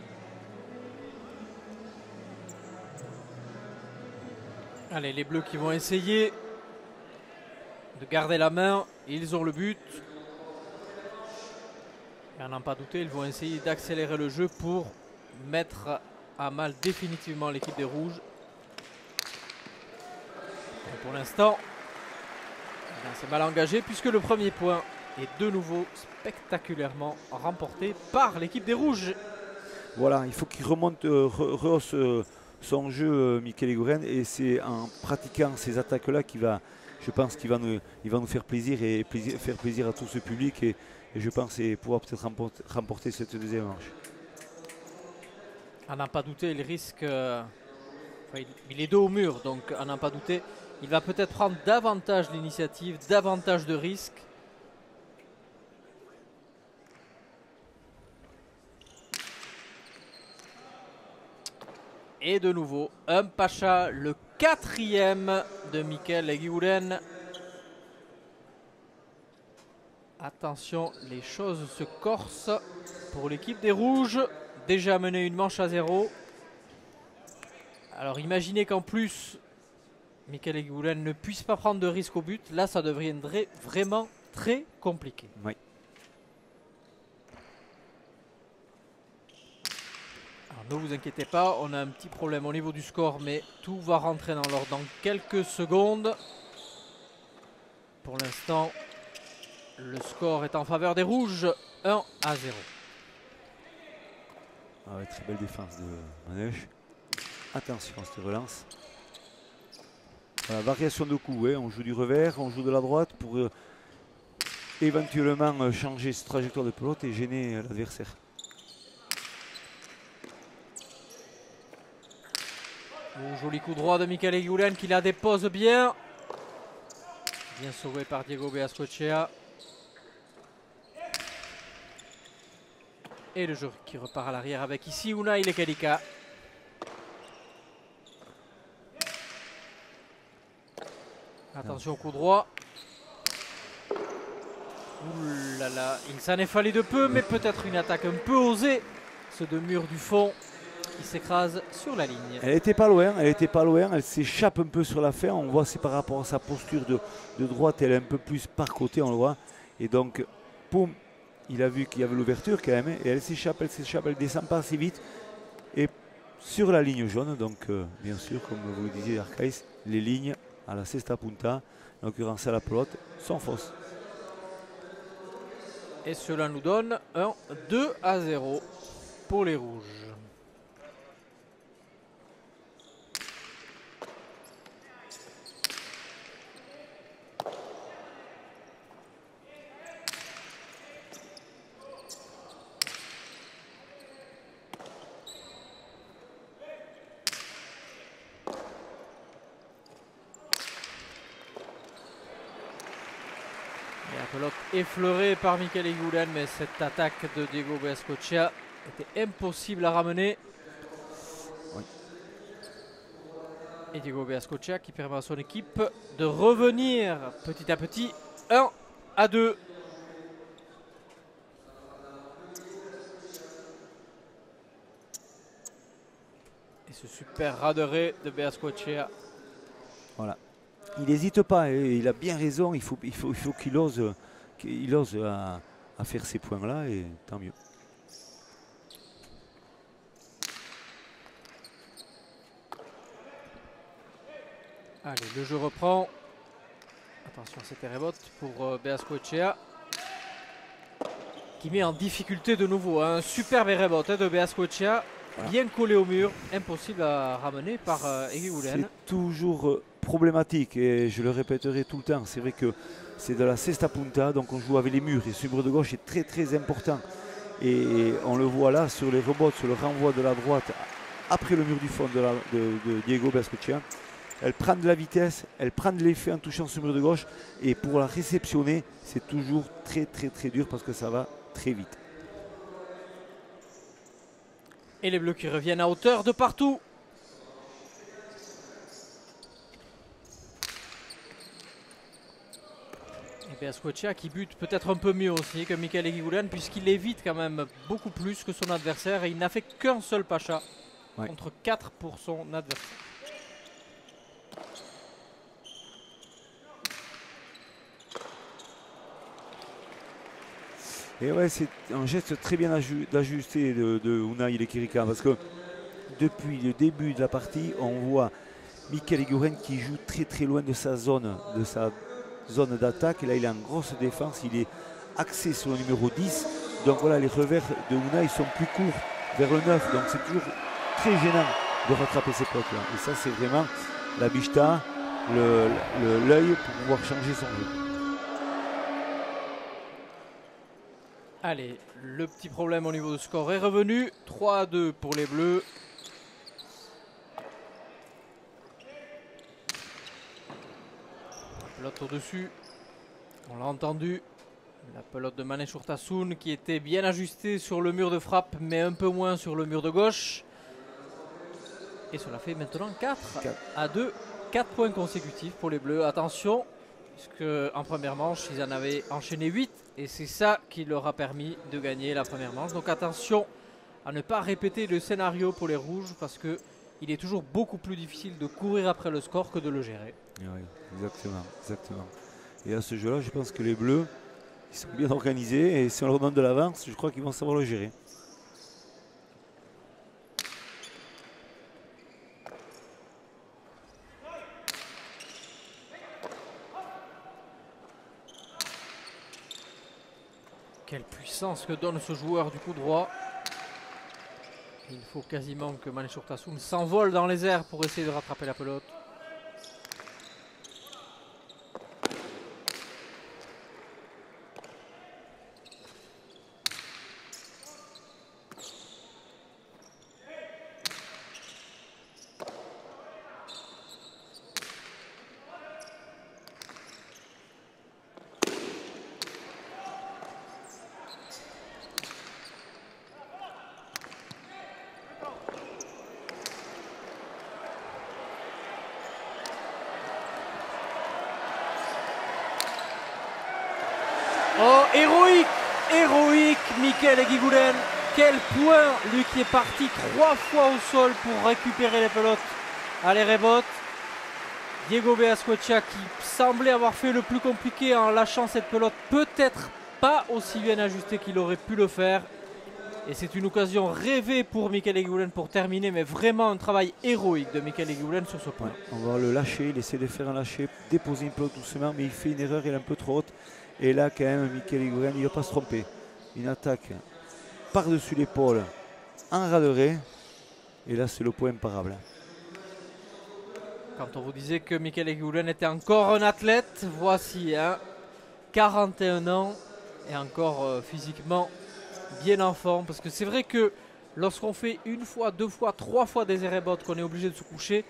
Allez, les Bleus qui vont essayer de garder la main. Ils ont le but. Et à n'en pas douter, ils vont essayer d'accélérer le jeu pour mettre à mal définitivement l'équipe des Rouges. Et pour l'instant, c'est mal engagé puisque le premier point est de nouveau spectaculairement remporté par l'équipe des Rouges. Voilà, il faut qu'il remonte, rehausse son jeu, Mikel Eguiguren, et c'est en pratiquant ces attaques-là je pense qu'il va nous faire plaisir et faire plaisir à tout ce public, et je pense pouvoir peut-être remporter cette deuxième manche. À n'en pas douter, il risque, il est dos au mur, donc à n'en pas douter, il va peut-être prendre davantage l'initiative, davantage de risques. Et de nouveau, un Pacha, le 4e de Mikel Eguiguren. Attention, les choses se corsent pour l'équipe des Rouges. Déjà mené une manche à 0. Alors imaginez qu'en plus, Mikel Eguiguren ne puisse pas prendre de risque au but. Là, ça deviendrait vraiment très compliqué. Oui. Ne vous inquiétez pas, on a un petit problème au niveau du score, mais tout va rentrer dans l'ordre dans quelques secondes. Pour l'instant, le score est en faveur des Rouges, 1-0. Ah ouais, très belle défense de Manèche. Attention à cette relance. Voilà, variation de coups, hein. On joue du revers, on joue de la droite pour éventuellement changer cette trajectoire de pelote et gêner l'adversaire. Joli coup droit de Mikel Eguiguren qui la dépose bien. Bien sauvé par Diego Beazcoechea. Et le jeu qui repart à l'arrière avec ici Unai Lekedika. Attention au coup droit. Ouh là là, il s'en est fallu de peu, mais peut-être une attaque un peu osée. Ce de mur du fond qui s'écrase sur la ligne. Elle était pas loin, elle s'échappe un peu sur la fin. On voit c'est par rapport à sa posture de droite, elle est un peu plus par côté, on le voit. Et donc, poum, il a vu qu'il y avait l'ouverture quand même, et elle s'échappe, elle descend pas assez vite. Et sur la ligne jaune, donc bien sûr, comme vous le disiez Arcaïs, les lignes à la cesta punta, en l'occurrence à la pelote, sont fausses. Et cela nous donne un 2-0 pour les rouges. La pelote effleurée par Michele Higuren, mais cette attaque de Diego Beascochea était impossible à ramener. Oui. Et Diego Beascochea qui permet à son équipe de revenir petit à petit 1-2. Et ce super raderé de Beascochea. Voilà. Il n'hésite pas, et il a bien raison, il faut qu'il ose, à faire ces points-là, et tant mieux. Allez, le jeu reprend. Attention, c'était rebote pour Beascochea, qui met en difficulté de nouveau. Un superbe rebote de Beascochea, bien collé au mur, impossible à ramener par Higuren. C'est toujours problématique, et je le répéterai tout le temps. C'est vrai que c'est de la cesta punta, donc on joue avec les murs, et ce mur de gauche est très très important. Et on le voit là sur les rebotes, sur le renvoi de la droite, après le mur du fond de Diego Beascochea. Elle prend de la vitesse, elle prend de l'effet en touchant ce mur de gauche, et pour la réceptionner, c'est toujours très très très dur parce que ça va très vite. Et les bleus qui reviennent à hauteur de partout. Et Beascochea qui bute peut-être un peu mieux aussi que Michele Higuren, puisqu'il évite quand même beaucoup plus que son adversaire, et il n'a fait qu'un seul pacha contre 4 pour son adversaire. Et ouais, c'est un geste très bien ajusté de Unai Lekirika, parce que depuis le début de la partie, on voit Michele Higuren qui joue très très loin de sa zone d'attaque. Et là, il est en grosse défense, il est axé sur le numéro 10. Donc voilà, les revers de Unai sont plus courts vers le 9. Donc c'est toujours très gênant de rattraper ces potes-là. Et ça, c'est vraiment la bicheta, l'œil pour pouvoir changer son jeu. Allez, le petit problème au niveau du score est revenu. 3-2 pour les bleus. La pelote au-dessus. On l'a entendu. La pelote de Manesh Urtasun qui était bien ajustée sur le mur de frappe, mais un peu moins sur le mur de gauche. Et cela fait maintenant 4-2. 4 points consécutifs pour les bleus. Attention, puisque en première manche, ils en avaient enchaîné 8. Et c'est ça qui leur a permis de gagner la première manche. Donc attention à ne pas répéter le scénario pour les rouges, parce qu'il est toujours beaucoup plus difficile de courir après le score que de le gérer. Oui, exactement. Et à ce jeu-là, je pense que les bleus, ils sont bien organisés, et si on leur donne de l'avance, je crois qu'ils vont savoir le gérer. Quelle puissance que donne ce joueur du coup droit. Il faut quasiment que Manesh Urtasun s'envole dans les airs pour essayer de rattraper la pelote. Oh, héroïque Michele Higuren. Quel point, lui qui est parti 3 fois au sol pour récupérer les pelotes à les rebotes. Diego Beascochea qui semblait avoir fait le plus compliqué en lâchant cette pelote peut-être pas aussi bien ajusté qu'il aurait pu le faire. Et c'est une occasion rêvée pour Michael Eguiguren pour terminer, mais vraiment un travail héroïque de Michael Eguiguren sur ce point. Ouais, on va le lâcher, il essaie de faire un lâcher, déposer une pelote doucement, mais il fait une erreur, il est un peu trop haute. Et là, quand même, Michael Eguiguren, il ne va pas se tromper. Une attaque par-dessus l'épaule, en raderait. Et là, c'est le point imparable. Quand on vous disait que Michael Eguiguren était encore un athlète, voici, hein, 41 ans et encore physiquement bien en forme. Parce que c'est vrai que lorsqu'on fait une fois, deux fois, trois fois des arrêts-bots, qu'on est obligé de se coucher,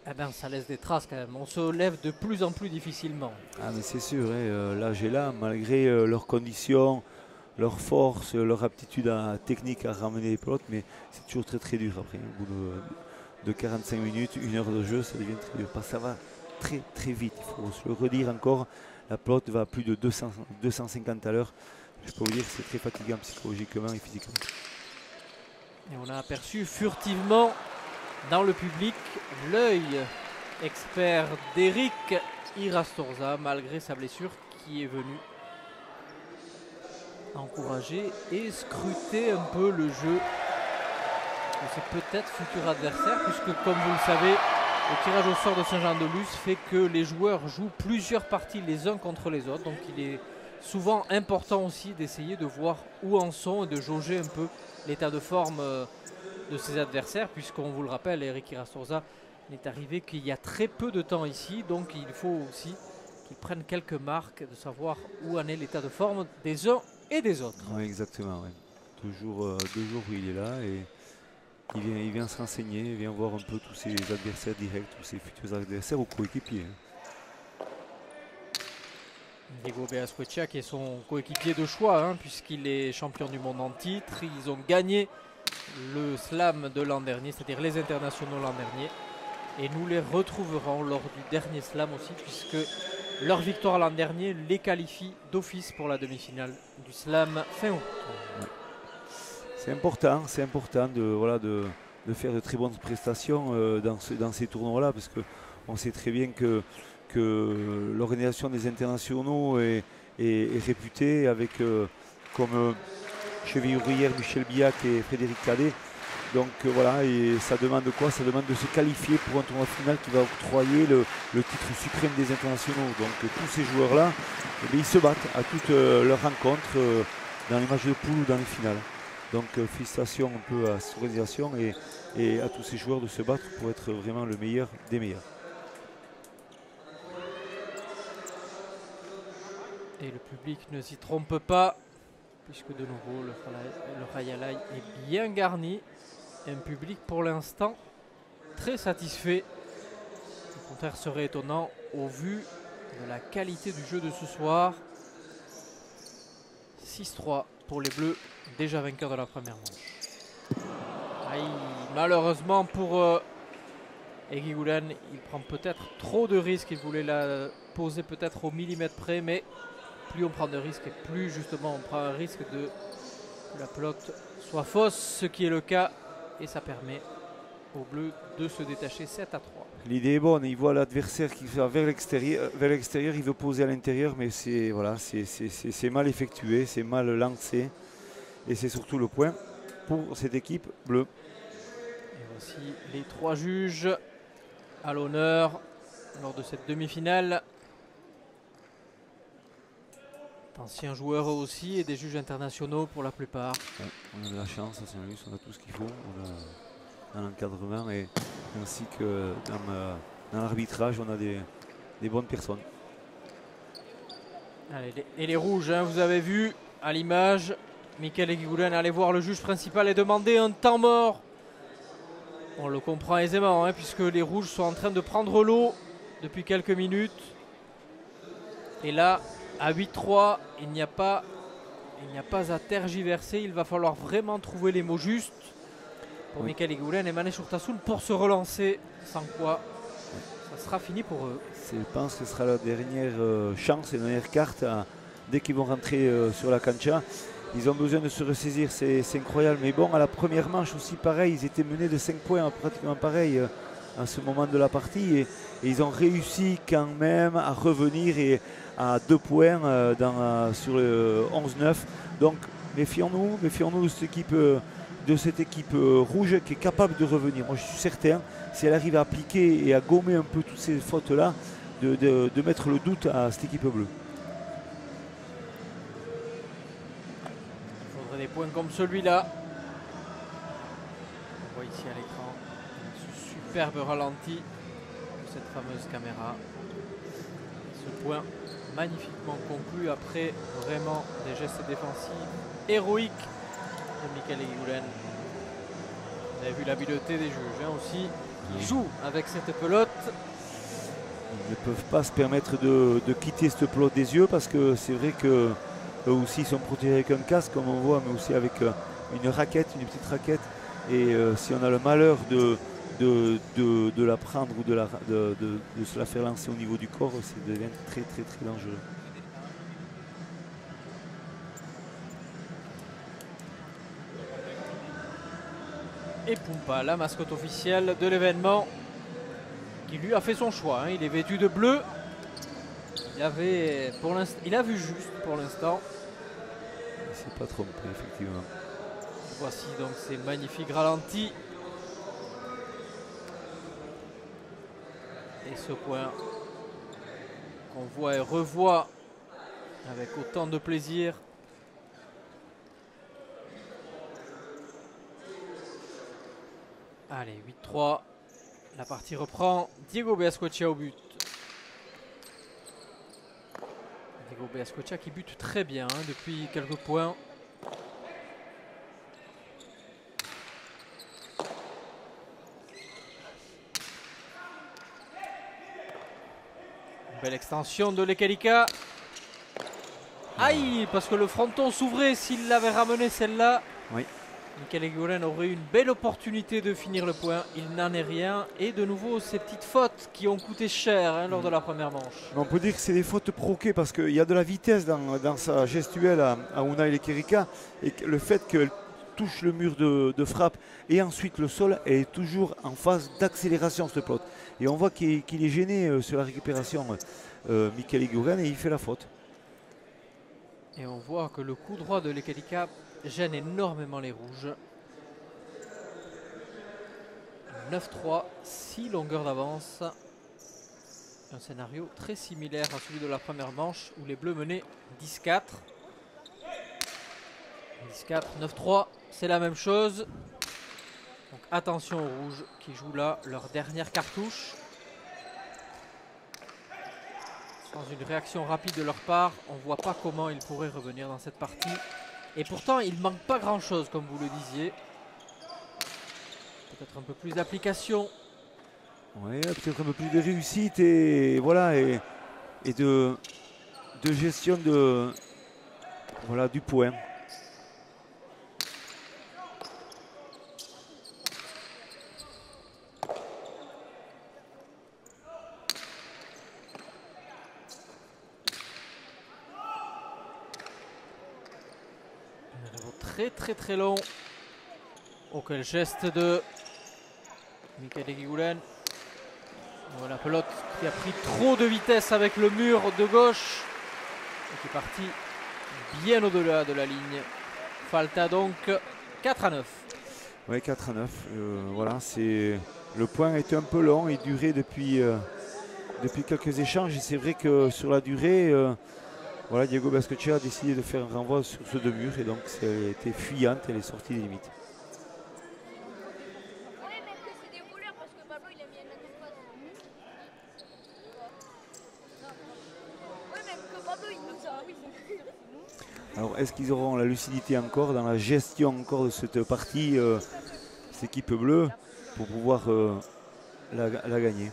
eh ben, ça laisse des traces quand même. On se lève de plus en plus difficilement. Ah mais c'est sûr, hein, l'âge est là, malgré leurs conditions, leur force, leur aptitude technique à ramener les pelotes, mais c'est toujours très très dur après. Au bout de 45 minutes, une heure de jeu, ça devient très dur. Parce que ça va très très vite, il faut se le redire encore. La pelote va à plus de 250 à l'heure. Je peux vous dire que c'est très fatigant psychologiquement et physiquement. Et on a aperçu furtivement dans le public l'œil expert d'Eric Irastorza, malgré sa blessure, qui est venu encourager et scruter un peu le jeu de ses peut-être futurs adversaires, puisque comme vous le savez, le tirage au sort de Saint-Jean-de-Luz fait que les joueurs jouent plusieurs parties les uns contre les autres, donc il est souvent important aussi d'essayer de voir où en sont et de jauger un peu l'état de forme de ses adversaires, puisqu'on vous le rappelle, Eric Irastorza n'est arrivé qu'il y a très peu de temps ici, donc il faut aussi qu'il prenne quelques marques de savoir où en est l'état de forme des uns et des autres. Oui, exactement. Ouais. 2 jours où il est là et il vient se renseigner, il vient voir un peu tous ses adversaires directs, tous ses futurs adversaires ou coéquipiers. Diego Beaskoetxea qui est son coéquipier de choix, hein, puisqu'il est champion du monde en titre. Ils ont gagné le slam de l'an dernier, c'est-à-dire les internationaux l'an dernier. Et nous les retrouverons lors du dernier slam aussi, puisque leur victoire l'an dernier les qualifie d'office pour la demi-finale du slam fin août. C'est important de faire de très bonnes prestations dans ces tournois-là, parce qu'on sait très bien que l'organisation des internationaux est réputée avec comme cheville ouvrière Michel Biac et Frédéric Cadet. Donc voilà, et ça demande quoi? Ça demande de se qualifier pour un tournoi final qui va octroyer le titre suprême des internationaux. Donc tous ces joueurs-là, ils se battent à toutes leurs rencontres dans les matchs de poule ou dans les finales. Donc félicitations un peu à cette organisation et à tous ces joueurs de se battre pour être vraiment le meilleur des meilleurs. Et le public ne s'y trompe pas, puisque de nouveau le Hayalai est bien garni. Un public pour l'instant très satisfait. Le contraire serait étonnant au vu de la qualité du jeu de ce soir. 6-3 pour les Bleus, déjà vainqueurs de la première manche. Aïe, malheureusement pour Eguiguren, il prend peut-être trop de risques. Il voulait la poser peut-être au millimètre près, mais plus on prend de risques et plus justement on prend un risque que la pelote soit fausse, ce qui est le cas, et ça permet aux Bleus de se détacher 7-3. L'idée est bonne, il voit l'adversaire qui va vers l'extérieur, il veut poser à l'intérieur, mais c'est mal effectué, c'est mal lancé, et c'est surtout le point pour cette équipe bleue. Et voici les 3 juges à l'honneur lors de cette demi-finale. Anciens joueurs aussi et des juges internationaux pour la plupart. Ouais, on a de la chance à Saint-Luc, on a tout ce qu'il faut. On a l'encadrement ainsi que dans l'arbitrage, on a des bonnes personnes. Allez, et les rouges, hein, vous avez vu à l'image, Michael Eguiguren allait voir le juge principal et demander un temps mort. On le comprend aisément, hein, puisque les rouges sont en train de prendre l'eau depuis quelques minutes. Et là, à 8-3, il n'y a pas à tergiverser. Il va falloir vraiment trouver les mots justes pour Michael Eguiguren et Manesh Urtasun pour se relancer. Sans quoi, ça sera fini pour eux. Je pense que ce sera la dernière chance et la dernière carte dès qu'ils vont rentrer sur la cancha. Ils ont besoin de se ressaisir, c'est incroyable. Mais bon, à la première manche aussi, pareil, ils étaient menés de 5 points, pratiquement pareil, à ce moment de la partie et ils ont réussi quand même à revenir et à 2 points sur le 11-9. Donc méfions-nous de cette équipe rouge qui est capable de revenir. Moi je suis certain, si elle arrive à appliquer et à gommer un peu toutes ces fautes-là, de mettre le doute à cette équipe bleue. Il faudrait des points comme celui-là. On voit ici à l'écran ce superbe ralenti de cette fameuse caméra. Ce point magnifiquement conclu après vraiment des gestes défensifs héroïques de Michael Eguiguren. Vous avez vu l'habileté des juges aussi. Ils jouent avec cette pelote. Ils ne peuvent pas se permettre de quitter cette pelote des yeux parce que c'est vrai que eux aussi sont protégés avec un casque comme on voit, mais aussi avec une raquette, une petite raquette. Et si on a le malheur de la prendre ou de se la faire lancer au niveau du corps, ça devient très très très dangereux. Et Pumpa, la mascotte officielle de l'événement, qui lui a fait son choix. Hein. Il est vêtu de bleu. Il a vu juste pour l'instant. Il ne s'est pas trompé, effectivement. Voici donc ces magnifiques ralentis. Et ce point qu'on voit et revoit avec autant de plaisir. Allez, 8-3. La partie reprend. Diego Beascocha au but. Diego Beascocha qui bute très bien hein, depuis quelques points. Belle extension de Lekelika. Aïe, parce que le fronton s'ouvrait s'il l'avait ramené celle-là. Oui. Michael Eguiguren aurait eu une belle opportunité de finir le point. Il n'en est rien. Et de nouveau, ces petites fautes qui ont coûté cher hein, lors de la première manche. On peut dire que c'est des fautes proquées parce qu'il y a de la vitesse dans sa gestuelle à Unai Lekelika. Et le fait qu'elle touche le mur de frappe et ensuite le sol, elle est toujours en phase d'accélération cette pelote. Et on voit qu'il est gêné sur la récupération, Michael Eguiguren, et il fait la faute. Et on voit que le coup droit de Lekelika gêne énormément les rouges. 9-3, 6 longueurs d'avance. Un scénario très similaire à celui de la première manche où les bleus menaient 10-4. 10-4, 9-3, c'est la même chose. Donc attention aux rouges qui jouent là leur dernière cartouche. Sans une réaction rapide de leur part, on ne voit pas comment ils pourraient revenir dans cette partie. Et pourtant, il ne manque pas grand-chose, comme vous le disiez. Peut-être un peu plus d'application. Oui, peut-être un peu plus de réussite et voilà et de gestion du point. Très très long. Oh quel geste de Michael Eguiguren. Oh, la pelote qui a pris trop de vitesse avec le mur de gauche et qui est parti bien au-delà de la ligne. Falta donc 4-9. Oui, 4-9. Voilà, le point a été un peu long et duré depuis quelques échanges. Et c'est vrai que sur la durée, voilà, Diego Beascocha a décidé de faire un renvoi sur ce deux murs et donc elle a été fuyante, elle est sortie des limites. Alors est-ce qu'ils auront la lucidité encore dans la gestion encore de cette partie, cette équipe bleue, pour pouvoir la gagner?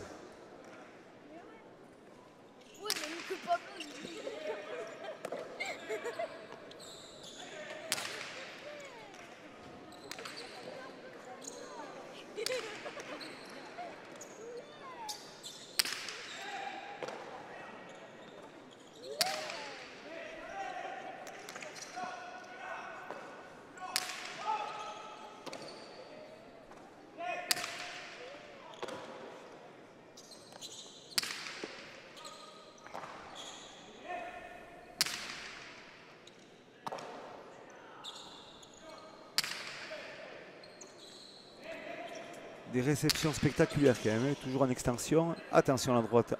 des réceptions spectaculaires quand même, toujours en extension. Attention à la droite.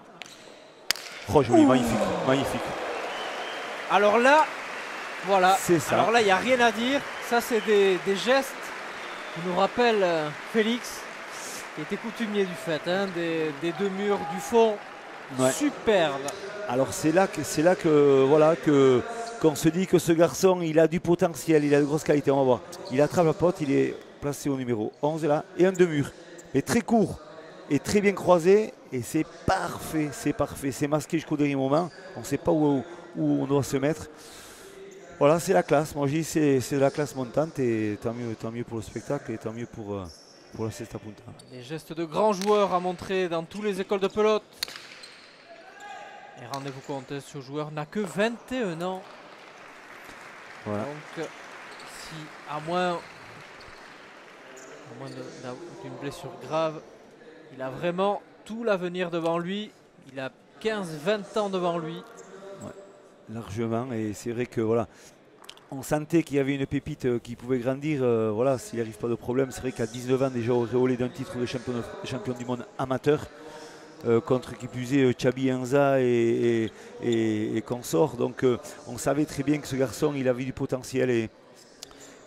Oh joli, magnifique, magnifique. Alors là, voilà. C'est ça. Alors là, il n'y a rien à dire. Ça, c'est des gestes qui nous rappellent Félix, qui était coutumier du fait, hein, des deux murs du fond. Ouais. Superbe. Alors c'est là que voilà qu'on se dit que ce garçon, il a du potentiel, il a de grosses qualités. On va voir. Il attrape la pote, il est placé au numéro 11 là, et un demi-mur, mais très court et très bien croisé, et c'est parfait, c'est parfait. C'est masqué jusqu'au dernier moment. On ne sait pas où on doit se mettre. Voilà, c'est la classe. Moi, je dis c'est de la classe montante, et tant mieux pour le spectacle, et tant mieux pour la Cesta Punta. Des gestes de grands joueurs à montrer dans toutes les écoles de pelote. Et rendez-vous compte, ce joueur n'a que 21 ans. Voilà. Donc, si à moins d'une blessure grave, il a vraiment tout l'avenir devant lui. Il a 15-20 ans devant lui. Ouais, largement. Et c'est vrai que voilà, on sentait qu'il y avait une pépite qui pouvait grandir. Voilà, s'il n'arrive pas de problème, c'est vrai qu'à 19 ans déjà auréolé d'un titre de champion du monde amateur. Contre qui plus est Chabi Enza et consort. Donc on savait très bien que ce garçon, il avait du potentiel,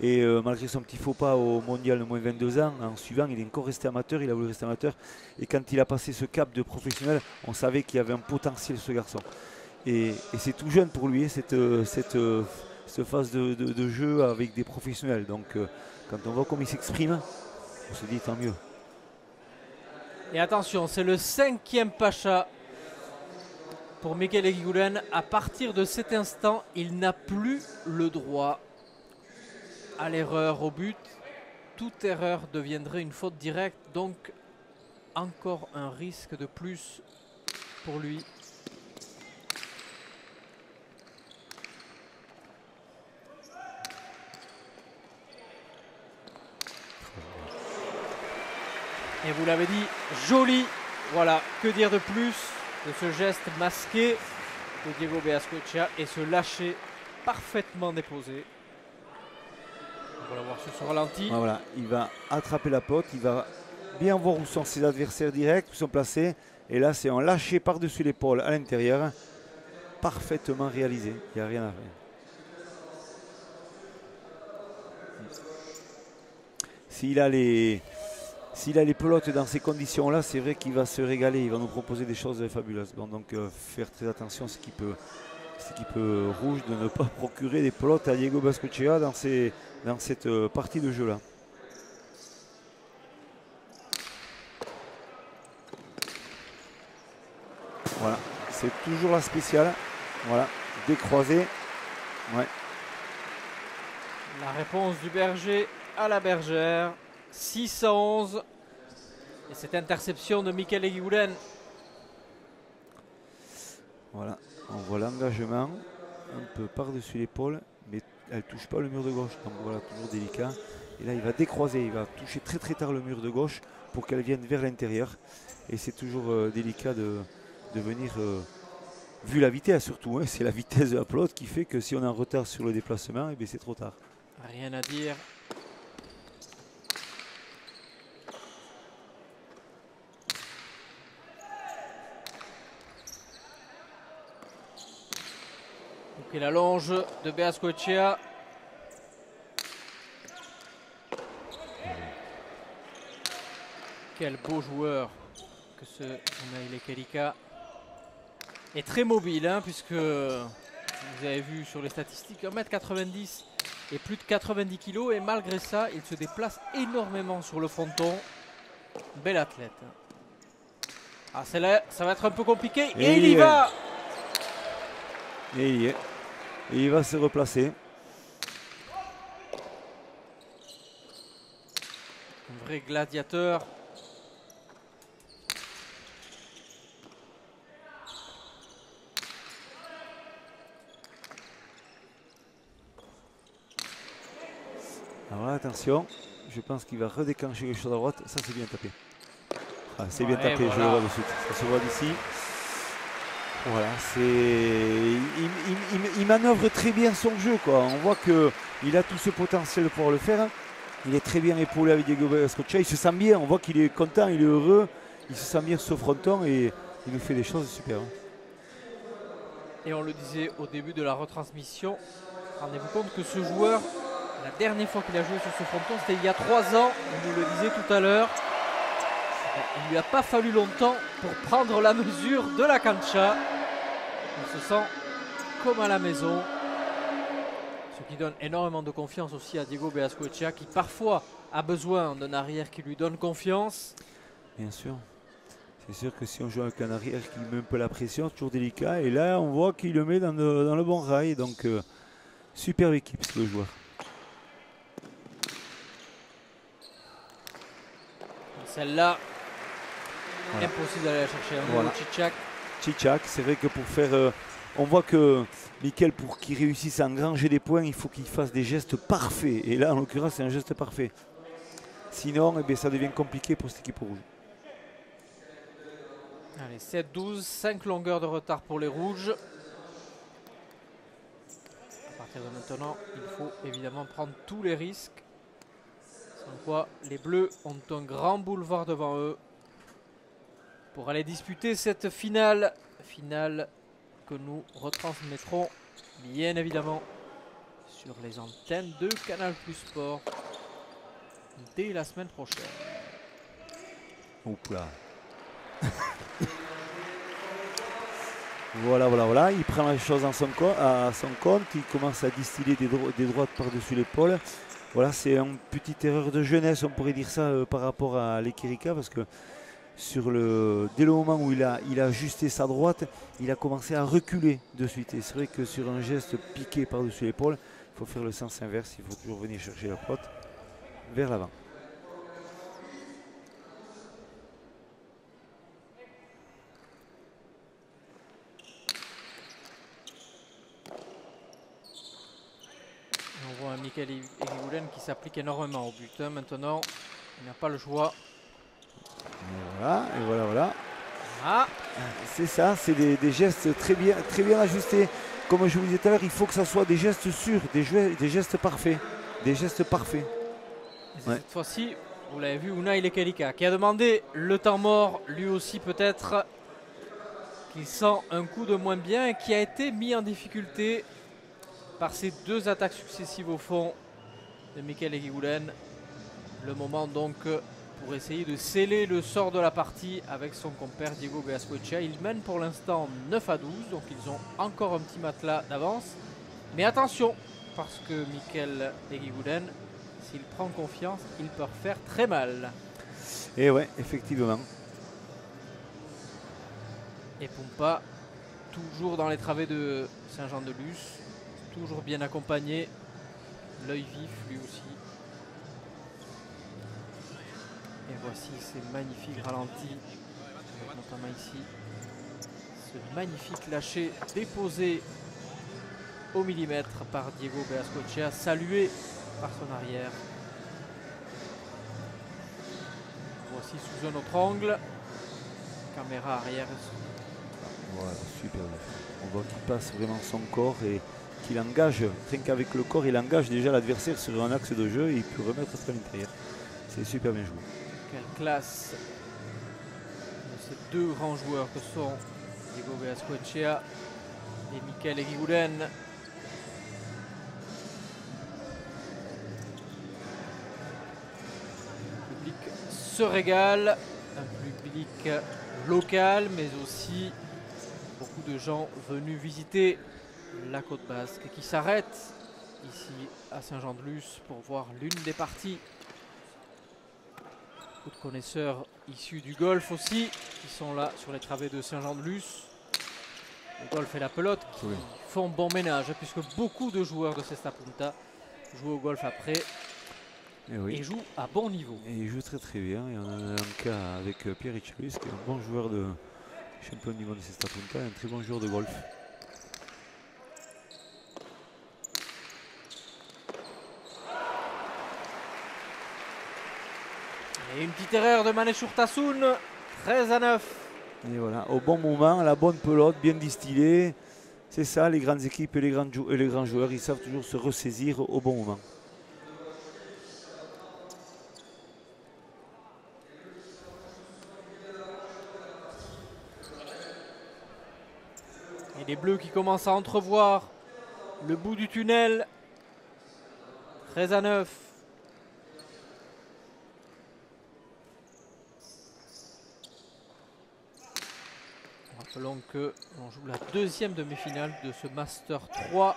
et malgré son petit faux pas au mondial de moins 22 ans, en suivant, il est encore resté amateur, il a voulu rester amateur. Et quand il a passé ce cap de professionnel, on savait qu'il y avait un potentiel, ce garçon. Et c'est tout jeune pour lui, cette phase de jeu avec des professionnels. Donc quand on voit comment il s'exprime, on se dit tant mieux. Et attention, c'est le 5e Pacha pour Mikel Eguiguren. À partir de cet instant, il n'a plus le droit à l'erreur au but. Toute erreur deviendrait une faute directe, donc encore un risque de plus pour lui. Et vous l'avez dit, joli. Voilà, que dire de plus de ce geste masqué de Diego Beazcoechea et ce lâcher parfaitement déposé. On va la voir sur ce ralenti. Voilà, il va attraper la pote, il va bien voir où sont ses adversaires directs, où sont placés. Et là, c'est un lâcher par-dessus l'épaule à l'intérieur. Parfaitement réalisé, il n'y a rien à faire. S'il a les pelotes dans ces conditions-là, c'est vrai qu'il va se régaler, il va nous proposer des choses fabuleuses. Bon, donc faire très attention à ce qui peut rouge de ne pas procurer des pelotes à Diego Beazcoechea dans cette partie de jeu-là. Voilà, c'est toujours la spéciale. Voilà, décroisé. Ouais. La réponse du berger à la bergère. 6-11. Et cette interception de Mikel Eguiguren. Voilà, on voit l'engagement un peu par-dessus l'épaule, mais elle ne touche pas le mur de gauche. Donc voilà, toujours délicat. Et là, il va décroiser, il va toucher très très tard le mur de gauche pour qu'elle vienne vers l'intérieur. Et c'est toujours délicat de venir, vu la vitesse surtout, hein, c'est la vitesse de la pelote qui fait que si on est en retard sur le déplacement, eh c'est trop tard. Rien à dire. Et la longe de Beazcoechea. Quel beau joueur que ce Naïle Kelika. Et très mobile, hein, puisque vous avez vu sur les statistiques, 1m90 et plus de 90 kg. Et malgré ça, il se déplace énormément sur le fronton. Bel athlète. Ah, celle-là, ça va être un peu compliqué. Et il y va. Et il y est. Et il va se replacer. Un vrai gladiateur. Alors là, attention, je pense qu'il va redéclencher quelque chose à droite. Ça, c'est bien tapé. Ah, c'est bien tapé, voilà. Je le vois de suite. Ça se voit d'ici. Voilà, il manœuvre très bien son jeu, quoi. On voit qu'il a tout ce potentiel pour le faire. Il est très bien épaulé avec Diego Benascocha. Il se sent bien, on voit qu'il est content, il est heureux. Il se sent bien sur ce fronton et il nous fait des choses super. Et on le disait au début de la retransmission, rendez-vous compte que ce joueur, la dernière fois qu'il a joué sur ce fronton, c'était il y a 3 ans. On nous le disait tout à l'heure. Il ne lui a pas fallu longtemps pour prendre la mesure de la cancha. Il se sent comme à la maison. Ce qui donne énormément de confiance aussi à Diego Benascocha, qui parfois a besoin d'un arrière qui lui donne confiance. Bien sûr. C'est sûr que si on joue avec un arrière qui met un peu la pression, c'est toujours délicat. Et là, on voit qu'il le met dans le bon rail. Donc, superbe équipe, ce joueur. Celle-là, voilà. Impossible d'aller la chercher. Voilà. Tchitchak, c'est vrai que pour faire... on voit que Mickaël, pour qu'il réussisse à engranger des points, il faut qu'il fasse des gestes parfaits. Et là, en l'occurrence, c'est un geste parfait. Sinon, eh bien, ça devient compliqué pour cette équipe rouge. Allez, 7-12, 5 longueurs de retard pour les rouges. À partir de maintenant, il faut évidemment prendre tous les risques. Sans quoi, les bleus ont un grand boulevard devant eux pour aller disputer cette finale. Finale que nous retransmettrons bien évidemment sur les antennes de Canal+ Sport dès la semaine prochaine. Oups là. Voilà. Il prend la chose à son compte. Il commence à distiller des droites par-dessus l'épaule. Voilà, c'est une petite erreur de jeunesse, on pourrait dire ça par rapport à l'Ekirika, parce que dès le moment où il a ajusté sa droite, il a commencé à reculer de suite. Et c'est vrai que sur un geste piqué par-dessus l'épaule, il faut faire le sens inverse. Il faut toujours venir chercher la pote vers l'avant. On voit un Mickaël Eguiguren qui s'applique énormément au but. Maintenant, il n'a pas le choix. Et voilà. Ah. C'est ça, c'est des gestes très bien ajustés. Comme je vous disais tout à l'heure, il faut que ça soit des gestes sûrs, des gestes parfaits. Des gestes parfaits. Cette fois-ci, vous l'avez vu, Unai Lekelika qui a demandé le temps mort, lui aussi peut-être, qui sent un coup de moins bien et qui a été mis en difficulté par ces 2 attaques successives au fond de Mickaël Eguiguren. Le moment donc pour essayer de sceller le sort de la partie avec son compère Diego Benascocha. Il mène pour l'instant 9-12, donc ils ont encore un petit matelas d'avance. Mais attention, parce que Mickaël Eguiguren, s'il prend confiance, il peut faire très mal. Et ouais, effectivement. Et Pumpa, toujours dans les travées de Saint-Jean-de-Luz, toujours bien accompagné, l'œil vif lui aussi. Et voici ces magnifiques ralentis, notamment ici, ce magnifique lâcher déposé au millimètre par Diego Benascocha, salué par son arrière. Voici sous un autre angle, caméra arrière. Voilà, super. On voit qu'il passe vraiment son corps et qu'il engage, rien qu'avec le corps, il engage déjà l'adversaire sur un axe de jeu et il peut remettre ça à l'intérieur. C'est super bien joué. Quelle classe de ces 2 grands joueurs que sont Diego Benascocha et Mickaël Eguiguren. Le public se régale, un public local mais aussi beaucoup de gens venus visiter la Côte Basque qui s'arrêtent ici à Saint-Jean-de-Luz pour voir l'une des parties. Beaucoup de connaisseurs issus du golf aussi qui sont là sur les travées de Saint-Jean-de-Luz. Le golf et la pelote qui font bon ménage puisque beaucoup de joueurs de Cesta Punta jouent au golf après et jouent à bon niveau. Et il joue très bien. Et on a un cas avec Pierre Richelus qui est un bon joueur de champion du monde de Cesta Punta, un très bon joueur de golf. Et une petite erreur de Mané Urtasun, 13-9. Et voilà, au bon moment, la bonne pelote, bien distillée. C'est ça, les grandes équipes et les grands joueurs, ils savent toujours se ressaisir au bon moment. les Bleus qui commencent à entrevoir le bout du tunnel. 13-9. Rappelons que on joue la deuxième demi-finale de ce Master 3.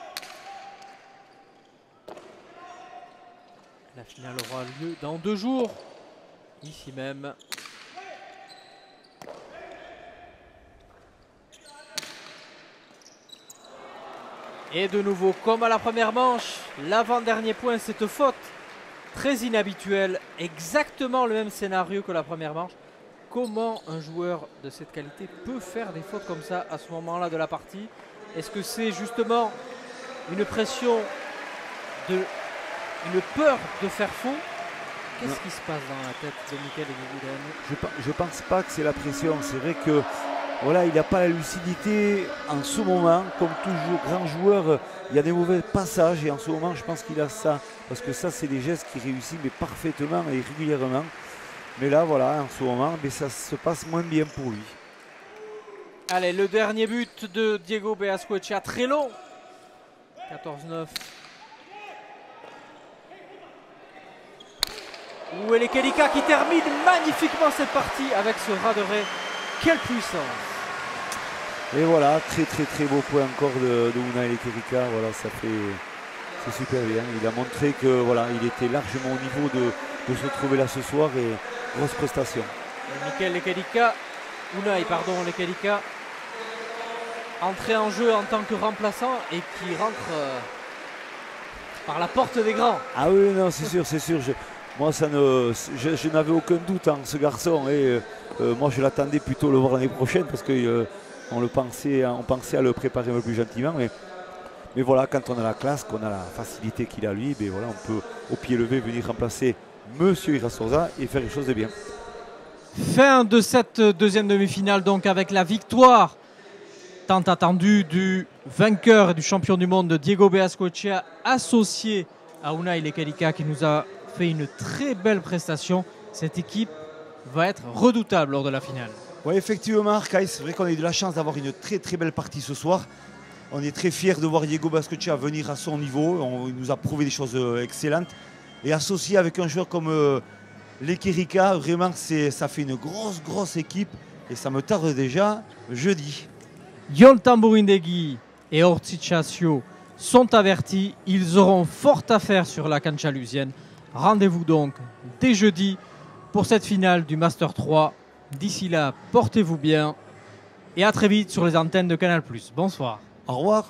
La finale aura lieu dans 2 jours, ici même. Et de nouveau, comme à la première manche, l'avant-dernier point, cette faute très inhabituelle. Exactement le même scénario que la première manche. Comment un joueur de cette qualité peut faire des fautes comme ça à ce moment-là de la partie? Est-ce que c'est justement une pression, une peur de faire faux? Qu'est-ce qui se passe dans la tête de Mickaël Eguiguren? Je pense pas que c'est la pression. C'est vrai que voilà, il n'a pas la lucidité en ce moment. Comme toujours, grand joueur, il y a des mauvais passages. Et en ce moment, je pense qu'il a ça. Parce que ça, c'est des gestes qui réussissent mais parfaitement et régulièrement. Mais là, voilà, en ce moment, mais ça se passe moins bien pour lui. Allez, le dernier but de Diego Beascoechea, très long. 14-9. Où est Lekelika qui termine magnifiquement cette partie avec ce ras de raie. Quelle puissance! Et voilà, très beau point encore de Unai Lekelika. Voilà, ça fait, c'est super bien. Il a montré que voilà, il était largement au niveau de se retrouver là ce soir et grosse prestation. Mickaël Lekelika, Lekelika, entré en jeu en tant que remplaçant et qui rentre par la porte des grands. Ah oui, non, c'est sûr, c'est sûr. Moi, je n'avais aucun doute en ce garçon et moi, je l'attendais plutôt le voir l'année prochaine parce que on pensait à le préparer un peu plus gentiment. Mais voilà, quand on a la classe, qu'on a la facilité qu'il a lui, ben voilà, on peut au pied levé venir remplacer Monsieur Irasosa et faire quelque chose de bien. Fin de cette deuxième demi-finale donc avec la victoire tant attendue du vainqueur et du champion du monde Diego Beascoechea associé à Unai Lekelika qui nous a fait une très belle prestation. Cette équipe va être redoutable lors de la finale. Oui, effectivement, Arcaï, c'est vrai qu'on a eu de la chance d'avoir une très belle partie ce soir. On est très fiers de voir Diego Beascoechea venir à son niveau. Il nous a prouvé des choses excellentes. Et associé avec un joueur comme Lekelika, vraiment, ça fait une grosse équipe. Et ça me tarde déjà jeudi. Yon Tambourindegui et Ortichacio sont avertis. Ils auront fort à faire sur la cancha lusienne. Rendez-vous donc dès jeudi pour cette finale du Master 3. D'ici là, portez-vous bien et à très vite sur les antennes de Canal+. Bonsoir. Au revoir.